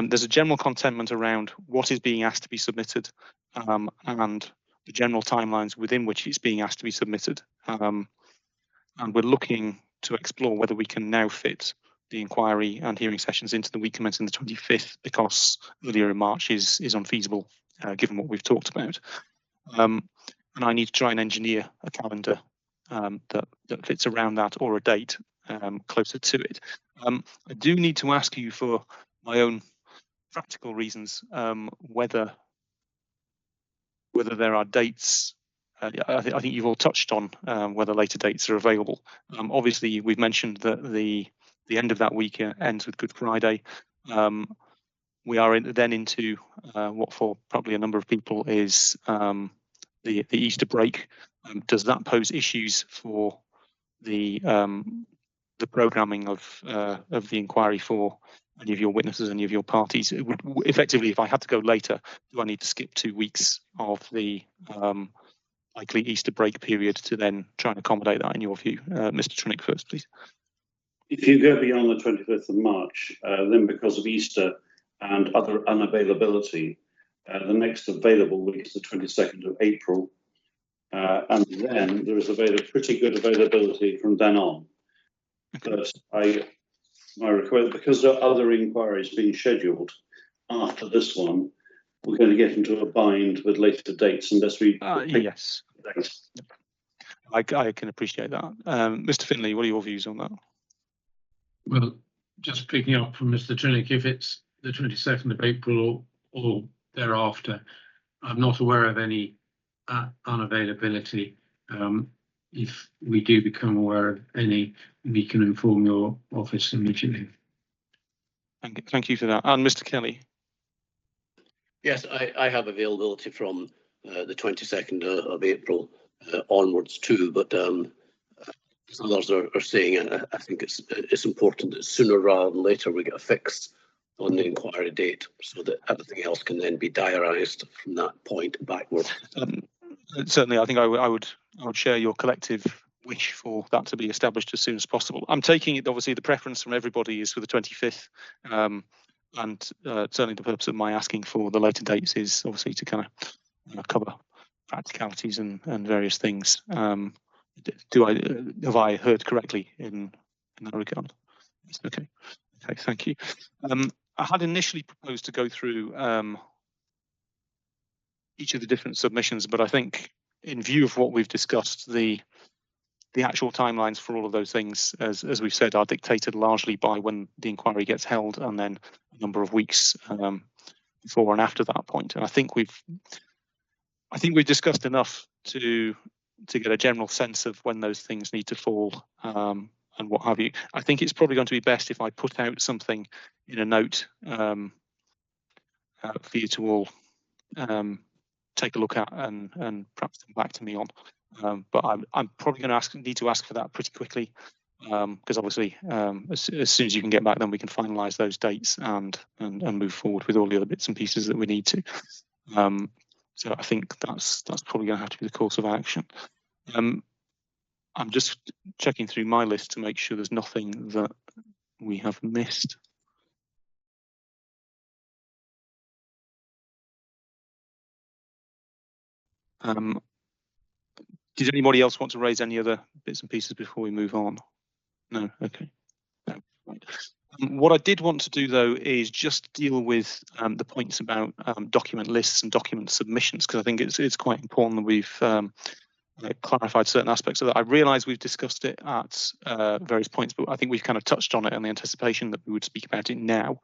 There's a general contentment around what is being asked to be submitted, and the general timelines within which it's being asked to be submitted. And we're looking to explore whether we can now fit the inquiry and hearing sessions into the week commencing the 25th, because earlier in March is unfeasible, given what we've talked about. And I need to try and engineer a calendar that fits around that, or a date closer to it. I do need to ask you, for my own practical reasons, whether there are dates. I think you've all touched on whether later dates are available. Obviously, we've mentioned that the end of that week ends with Good Friday. We are then into what for probably a number of people is the Easter break. Does that pose issues for the programming of the inquiry for any of your witnesses, any of your parties? Effectively, if I had to go later, do I need to skip 2 weeks of the likely Easter break period to then try and accommodate that, in your view? Mr. Trinick first, please. If you go beyond the 25th of March, then because of Easter and other unavailability, the next available week is the 22nd of April. And then there is pretty good availability from then on. But my request, because there are other inquiries being scheduled after this one, we're going to get into a bind with later dates unless we. Yes. I can appreciate that. Mr. Finlay, what are your views on that? Well, just picking up from Mr. Trinick, if it's the 22nd of April or thereafter, I'm not aware of any unavailability. If we do become aware of any, we can inform your office immediately. Thank you for that. And Mr. Kelly? Yes, I have availability from the 22nd of April onwards too, but as others are saying, I think it's important that sooner rather than later we get a fix on the inquiry date, so that everything else can then be diarised from that point backward. Certainly, I think I would share your collective wish for that to be established as soon as possible. I'm taking it, obviously, the preference from everybody is for the 25th, and certainly the purpose of my asking for the later dates is obviously to kind of cover practicalities and various things. Have I heard correctly in that regard? Okay, thank you. I had initially proposed to go through each of the different submissions, but I think, in view of what we've discussed, the actual timelines for all of those things, as we've said, are dictated largely by when the inquiry gets held, and then a number of weeks before and after that point. And I think we've discussed enough to get a general sense of when those things need to fall, and what have you. I think it's probably going to be best if I put out something in a note for you to all take a look at and perhaps come back to me on. But I'm probably going to need to ask for that pretty quickly, because obviously as soon as you can get back, then we can finalise those dates and move forward with all the other bits and pieces that we need to. So I think that's probably going to have to be the course of action. I'm just checking through my list to make sure there's nothing that we have missed. Did anybody else want to raise any other bits and pieces before we move on? No, okay. No, right. What I did want to do though is just deal with the points about document lists and document submissions, because I think it's quite important that we've clarified certain aspects of that. I realise we've discussed it at various points, but I think we've kind of touched on it in the anticipation that we would speak about it now.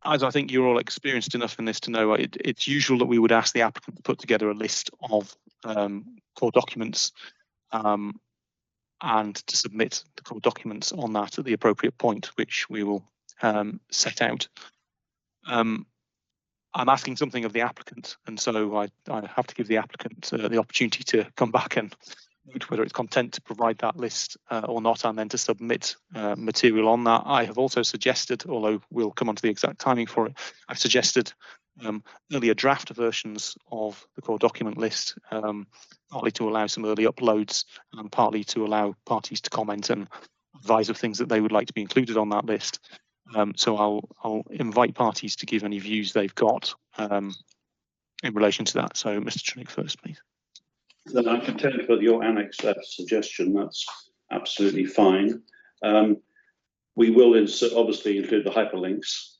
As I think you're all experienced enough in this to know, it's usual that we would ask the applicant to put together a list of core documents and to submit the core documents on that at the appropriate point, which we will set out. I'm asking something of the applicant, and so I have to give the applicant the opportunity to come back and note whether it's content to provide that list or not, and then to submit material on that. I have also suggested, although we'll come on to the exact timing for it, I've suggested earlier draft versions of the core document list, partly to allow some early uploads and partly to allow parties to comment and advise of things that they would like to be included on that list. So I'll invite parties to give any views they've got in relation to that. So Mr. Trinick first, please. Then I'm content with your Annex F suggestion. That's absolutely fine. We will obviously include the hyperlinks.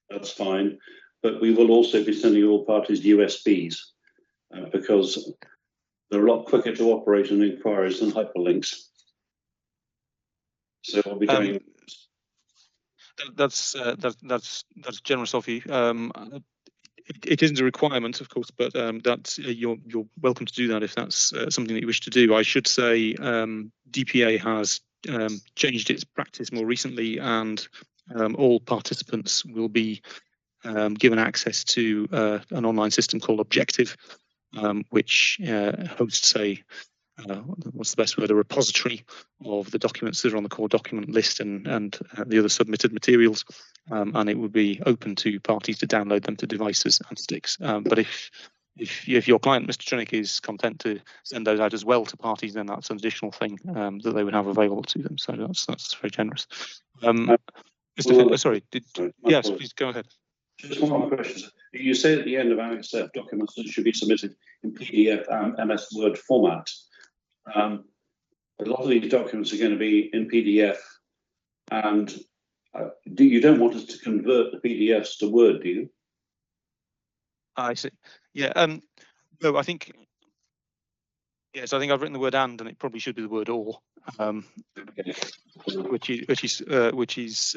That's fine. But we will also be sending all parties USBs because they're a lot quicker to operate in inquiries than hyperlinks. So we'll be going. That's generous of you. It isn't a requirement, of course, but that's you're welcome to do that if that's something that you wish to do. I should say DPA has changed its practice more recently, and all participants will be given access to an online system called Objective, which hosts what's the best word, a repository of the documents that are on the core document list and the other submitted materials, and it would be open to parties to download them to devices and sticks. But if your client, Mr. Trinick, is content to send those out as well to parties, then that's an additional thing that they would have available to them. So that's very generous. Mr. Sorry, yes, please go ahead. Just one more question. You say at the end of Annex F documents that should be submitted in PDF and MS Word format. A lot of these documents are going to be in PDF, and you don't want us to convert the PDFs to Word, do you? I see. Yeah. No, I think. Yes, I think I've written the word "and" it probably should be the word "or," which is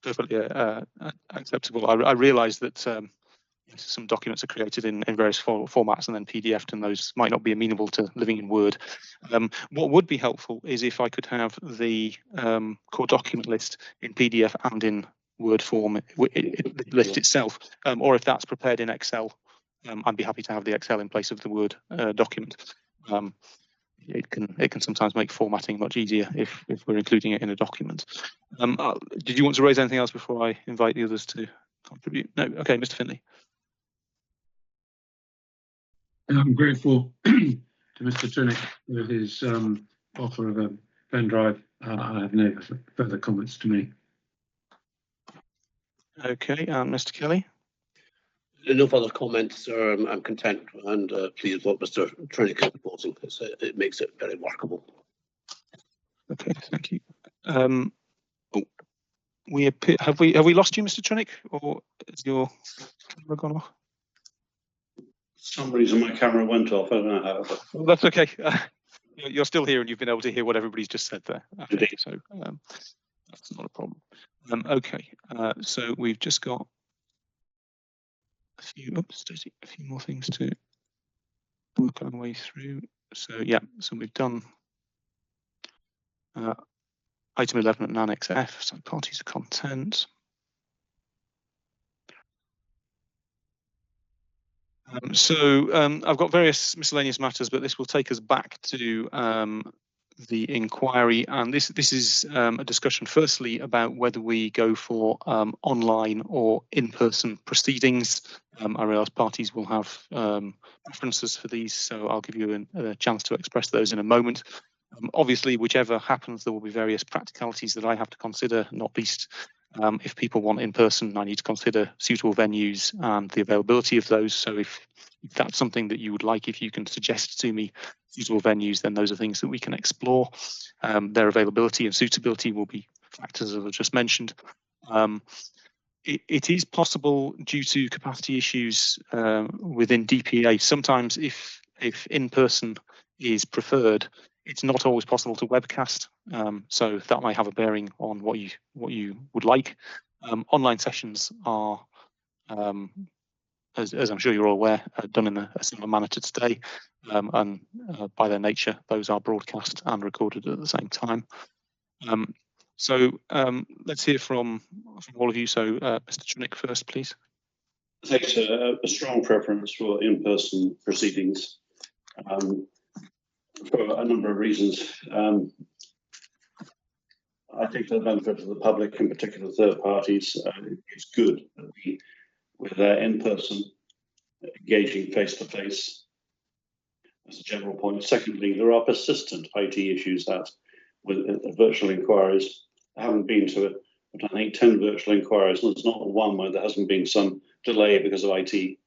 perfectly acceptable. I realise that some documents are created in various formats and then PDF'd, and those might not be amenable to living in Word. What would be helpful is if I could have the core document list in PDF and in Word form, the list itself, or if that's prepared in Excel, I'd be happy to have the Excel in place of the Word document. It can sometimes make formatting much easier if we're including it in a document. Did you want to raise anything else before I invite the others to contribute? No. Okay, Mr. Finley. I'm grateful to Mr. Trinick for his offer of a pen drive. I have no further comments to make. Okay, Mr. Kelly. No further comments, sir. I'm content and pleased with what Mr. Trinick is proposing. It makes it very workable. Okay, thank you. Have we lost you, Mr. Trinick, or has your camera gone off? For some reason my camera went off. I don't know how. But... Well, that's okay. You're still here, and you've been able to hear what everybody's just said there. Okay, so that's not a problem. Okay, so we've just got a few more things to work our way through. So yeah, so we've done item 11 and Annex F, so parties of content. I've got various miscellaneous matters, but this will take us back to the inquiry, and this is a discussion firstly about whether we go for online or in-person proceedings. I realise parties will have preferences for these, so I'll give you a chance to express those in a moment. Obviously, whichever happens, there will be various practicalities that I have to consider, not least If people want in person, I need to consider suitable venues and the availability of those. So if that's something that you would like, if you can suggest to me suitable venues, then those are things that we can explore. Their availability and suitability will be factors that I've just mentioned. It is possible, due to capacity issues within DPA, sometimes if in-person is preferred, it's not always possible to webcast. So that might have a bearing on what you would like. Online sessions are, as I'm sure you're all aware, done in a similar manner to today, and by their nature, those are broadcast and recorded at the same time. So let's hear from all of you. So Mr. Trunick first, please. I think it's a strong preference for in-person proceedings for a number of reasons. I think for the benefit of the public, in particular third parties, it's good that with in-person engaging face-to-face as a general point. Secondly, there are persistent IT issues with virtual inquiries. I haven't been to it, but I think 10 virtual inquiries, and there's not one where there hasn't been some delay because of IT.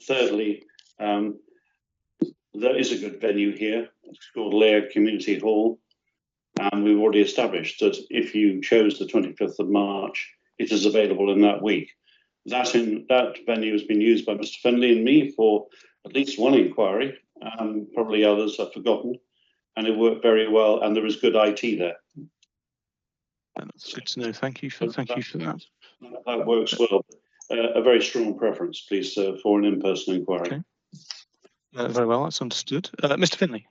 Thirdly, there is a good venue here. It's called Lairg Community Hall, and we've already established that if you chose the 25th of March, it is available in that week. That venue has been used by Mr. Finley and me for at least one inquiry, probably others I've forgotten, and it worked very well, and there is good IT there. That's good to know. Thank you for that. That works well. A very strong preference, please, for an in-person inquiry. Okay. Very well, that's understood. Mr. Finley.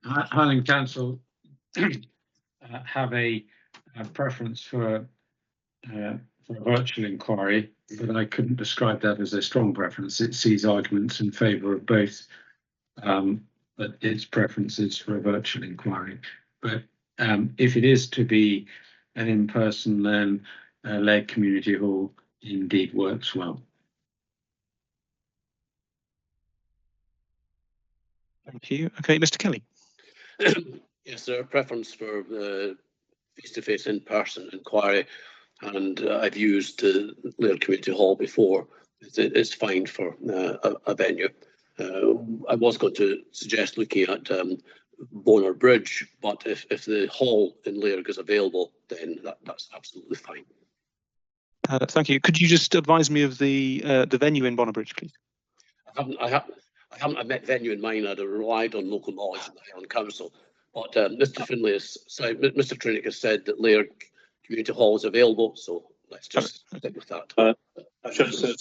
Highland Council have a preference for a virtual inquiry, but I couldn't describe that as a strong preference. It sees arguments in favour of both, but its preference is for a virtual inquiry. But if it is to be an in-person, then Lairg Community Hall indeed works well. Thank you. Okay, Mr. Kelly. Yes, there are preference for the face-to-face in-person inquiry, and I've used Lairg Community Hall before. It's fine for a venue. I was going to suggest looking at Bonar Bridge, but if the hall in Lairg is available, then that's absolutely fine. Thank you. Could you just advise me of the venue in Bonar Bridge, please? I haven't a met venue in mind. I'd have relied on local knowledge in the Highland Council. But Mr. Finley Mr. Trunick has said that Lairg Community Hall is available, so let's just stick with that. I should have said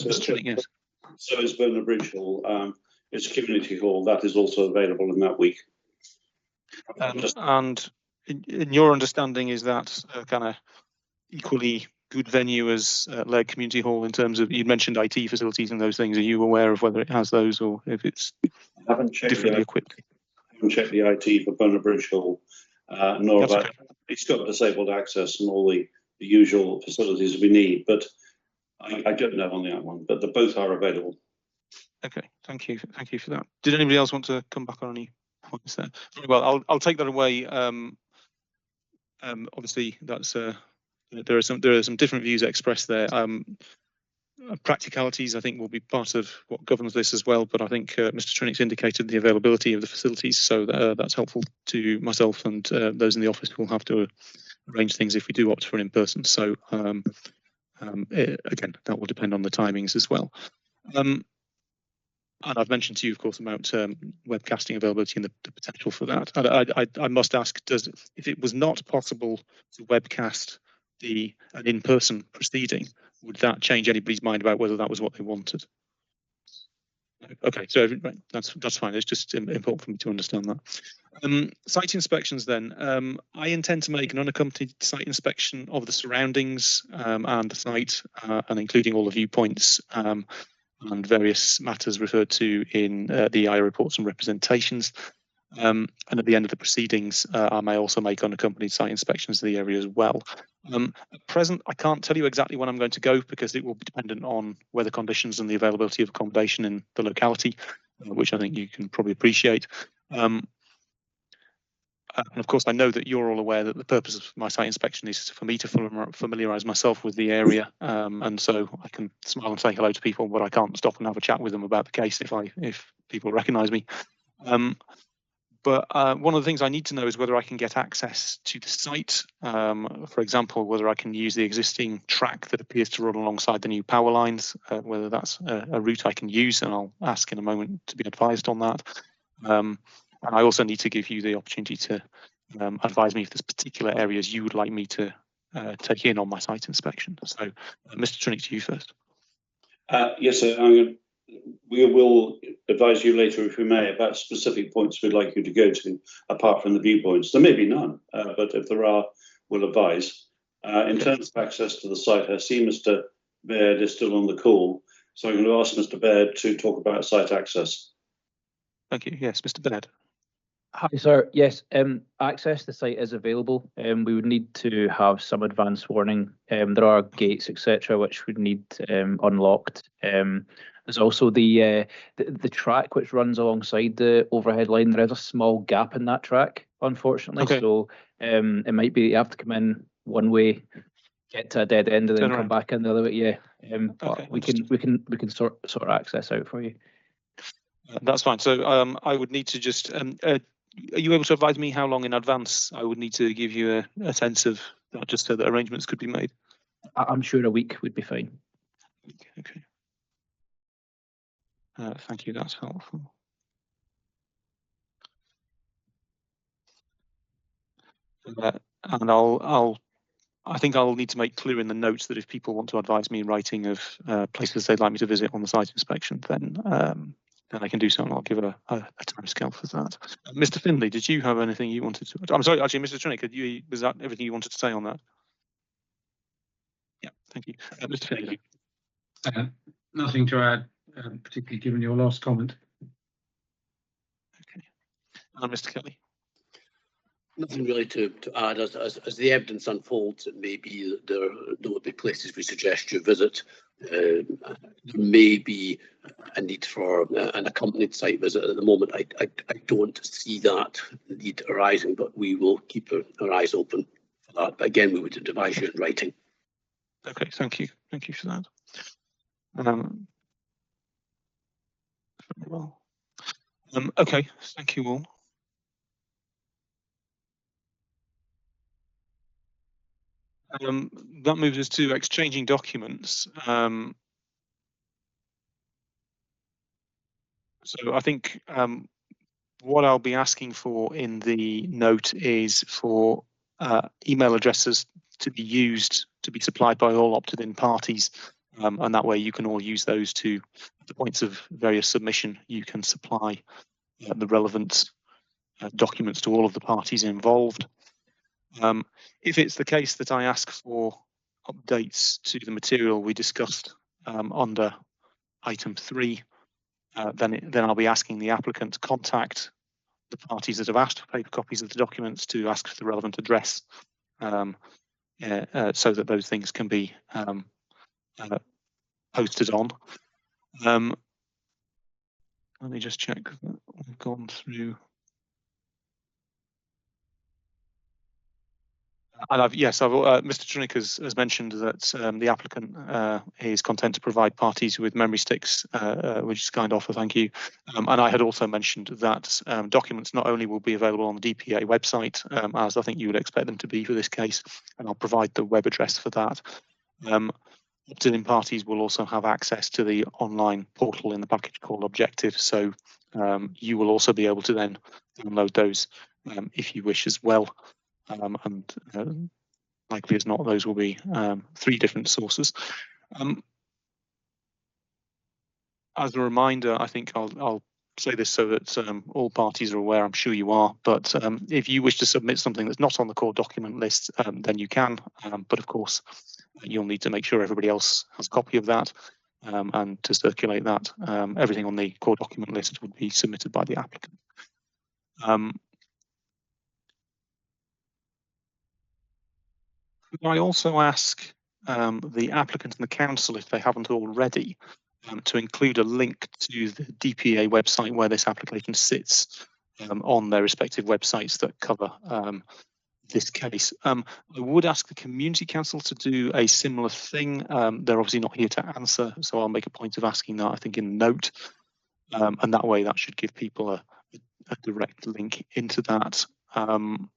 yes. So is Bonar Bridge Hall. It's Community Hall that is also available in that week. And in your understanding, is that kind of equally good venue as Lairg Community Hall in terms of, you mentioned IT facilities and those things? Are you aware of whether it has those or if it's differently equipped? I haven't checked the IT for Bonar Bridge Hall, nor about it's got disabled access and all the usual facilities we need, but I don't know on that one, but they both are available. Okay, thank you for that. Did anybody else want to come back on any points there? Very well, I'll take that away. Obviously, that's there are some different views expressed there. Practicalities, I think, will be part of what governs this as well. But I think Mr. Trunick's indicated the availability of the facilities, so that's helpful to myself and those in the office who will have to arrange things if we do opt for an in-person. So again, that will depend on the timings as well. And I've mentioned to you, of course, about webcasting availability and the potential for that. I must ask, if it was not possible to webcast an in-person proceeding, would that change anybody's mind about whether that was what they wanted? Okay, so right, that's fine. It's just important for me to understand that. Site inspections then. I intend to make an unaccompanied site inspection of the surroundings and the site, and including all the viewpoints and various matters referred to in the EIA reports and representations. And at the end of the proceedings, I may also make unaccompanied site inspections of the area as well. At present, I can't tell you exactly when I'm going to go because it will be dependent on weather conditions and the availability of accommodation in the locality, which I think you can probably appreciate. And of course, I know that you're all aware that the purpose of my site inspection is for me to familiarise myself with the area, and so I can smile and say hello to people, but I can't stop and have a chat with them about the case if people recognise me. But one of the things I need to know is whether I can get access to the site. For example, whether I can use the existing track that appears to run alongside the new power lines, whether that's a route I can use, and I'll ask in a moment to be advised on that. And I also need to give you the opportunity to advise me if there's particular areas you would like me to take in on my site inspection. So, Mr. Trinick, to you first. Yes, sir. We will advise you later, if we may, about specific points we'd like you to go to, apart from the viewpoints. There may be none, but if there are, we'll advise. In terms of access to the site, I see Mr. Baird is still on the call, so I'm going to ask Mr. Baird to talk about site access. Thank you. Yes, Mr. Baird. Hi, sir. Yes, access to the site is available. We would need to have some advance warning. There are gates, etc., which would need unlocked. There's also the track which runs alongside the overhead line. There is a small gap in that track, unfortunately. Okay. So it might be you have to come in one way, get to a dead end, and then come back in the other way. Yeah. But Okay, we can sort access out for you. That's fine. So I would need to just. Are you able to advise me how long in advance I would need to give you a sense of that, just so that arrangements could be made? I'm sure a week would be fine. Okay. Thank you. That's helpful. And I think I'll need to make clear in the notes that if people want to advise me in writing of places they'd like me to visit on the site inspection, then I can do so, and I'll give a timescale for that. Mr. Findlay, did you have anything you wanted to? I'm sorry, actually, Mr. Trinick, was that everything you wanted to say on that? Yeah, thank you. Mr. Findlay. Nothing to add, particularly given your last comment. Okay. And Mr. Kelly. Nothing really to add. As the evidence unfolds, it may be that there will be places we suggest you visit. There may be a need for an accompanied site visit. At the moment, I don't see that need arising, but we will keep our eyes open for that. But again, we would advise you in writing. Okay, thank you. Thank you for that. Very well. Okay, thank you all. That moves us to exchanging documents. So I think what I'll be asking for in the note is for email addresses to be used, to be supplied by all opted-in parties, and that way you can all use those to the points of various submission. You can supply the relevant documents to all of the parties involved. If it's the case that I ask for updates to the material we discussed under item 3, then I'll be asking the applicant to contact the parties that have asked for paper copies of the documents to ask for the relevant address, so that those things can be posted on. Let me just check that we've gone through. And Mr. Trinick has mentioned that the applicant is content to provide parties with memory sticks, which is a kind offer, thank you. And I had also mentioned that documents not only will be available on the DPA website, as I think you would expect them to be for this case, and I'll provide the web address for that. Opted-in parties will also have access to the online portal in the package called Objective, so you will also be able to then download those if you wish as well. And likely as not, those will be 3 different sources. As a reminder, I think I'll say this so that all parties are aware. I'm sure you are, but if you wish to submit something that's not on the core document list, then you can. But of course, you'll need to make sure everybody else has a copy of that, and to circulate that, everything on the core document list would be submitted by the applicant. Could I also ask the applicant and the council, if they haven't already, to include a link to the DPA website where this application sits, on their respective websites that cover this case. I would ask the Community Council to do a similar thing. They're obviously not here to answer, so I'll make a point of asking that, I think, in the note. And that way that should give people a direct link into that. Can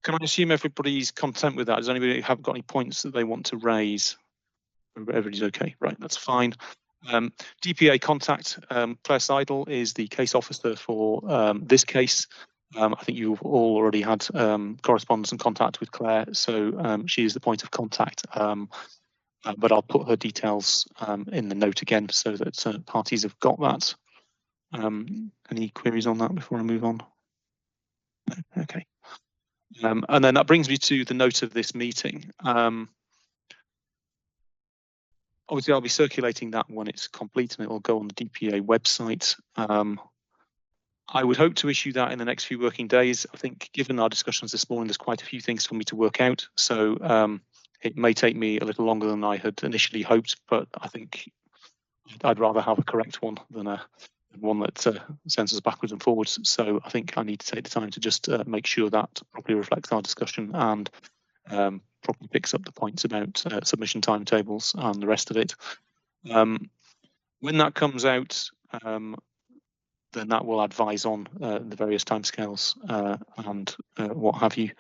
I assume everybody's content with that? Does anybody have got any points that they want to raise? Everybody's okay, right, that's fine. DPA contact, Claire Seidel is the case officer for this case. I think you've all already had correspondence and contact with Claire, so she is the point of contact. But I'll put her details in the note again so that parties have got that. Any queries on that before I move on? No? Okay. And then that brings me to the note of this meeting. Obviously, I'll be circulating that when it's complete and it will go on the DPA website. I would hope to issue that in the next few working days. I think given our discussions this morning, there's quite a few things for me to work out. So it may take me a little longer than I had initially hoped, but I think I'd rather have a correct one than one that sends us backwards and forwards. So I think I need to take the time to just make sure that properly reflects our discussion and properly picks up the points about submission timetables and the rest of it. When that comes out, then that will advise on the various timescales and what have you.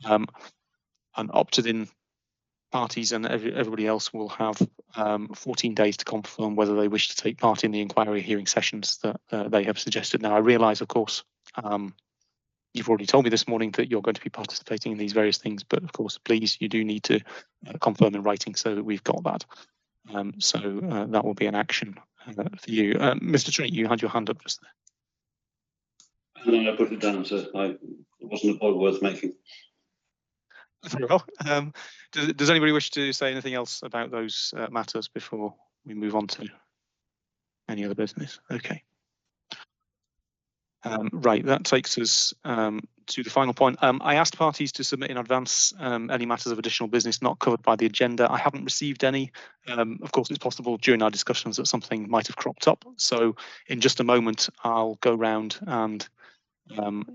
And opted-in parties and everybody else will have 14 days to confirm whether they wish to take part in the inquiry hearing sessions that they have suggested. Now, I realise, of course, you've already told me this morning that you're going to be participating in these various things, but of course, please, you do need to confirm in writing so that we've got that. So that will be an action for you. Mr. Trinick, you had your hand up just there. And I put it down, so it wasn't a point worth making. Very well. Does anybody wish to say anything else about those matters before we move on to any other business? Okay. Right, that takes us to the final point. I asked parties to submit in advance any matters of additional business not covered by the agenda. I haven't received any. Of course, it's possible during our discussions that something might have cropped up. So in just a moment, I'll go round and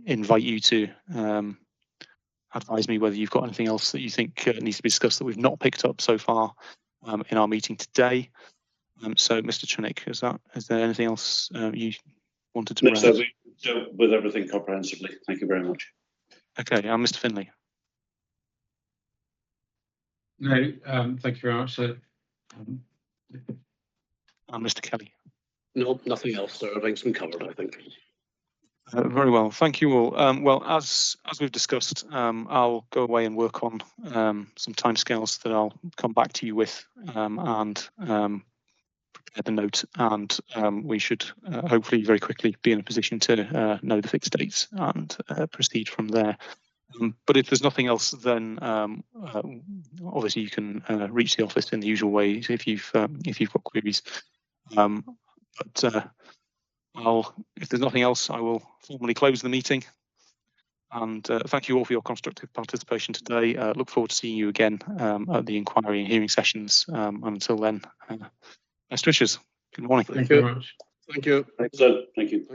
invite you to advise me whether you've got anything else that you think needs to be discussed that we've not picked up so far in our meeting today. So, Mr. Trinick, is there anything else you wanted to raise? No, we dealt with everything comprehensively. Thank you very much. Okay, and Mr. Finley. No, thank you very much, sir. And Mr. Kelly. No, nothing else, sir. Everything's been covered, I think. Very well, thank you all. Well, as we've discussed, I'll go away and work on some timescales that I'll come back to you with and prepare the note, and we should hopefully very quickly be in a position to know the fixed dates and proceed from there. But if there's nothing else, then obviously you can reach the office in the usual way if you've got queries. If there's nothing else, I will formally close the meeting. And thank you all for your constructive participation today. Look forward to seeing you again at the inquiry and hearing sessions. And until then, best wishes. Good morning. Thank you very much. Thank you. Thank you.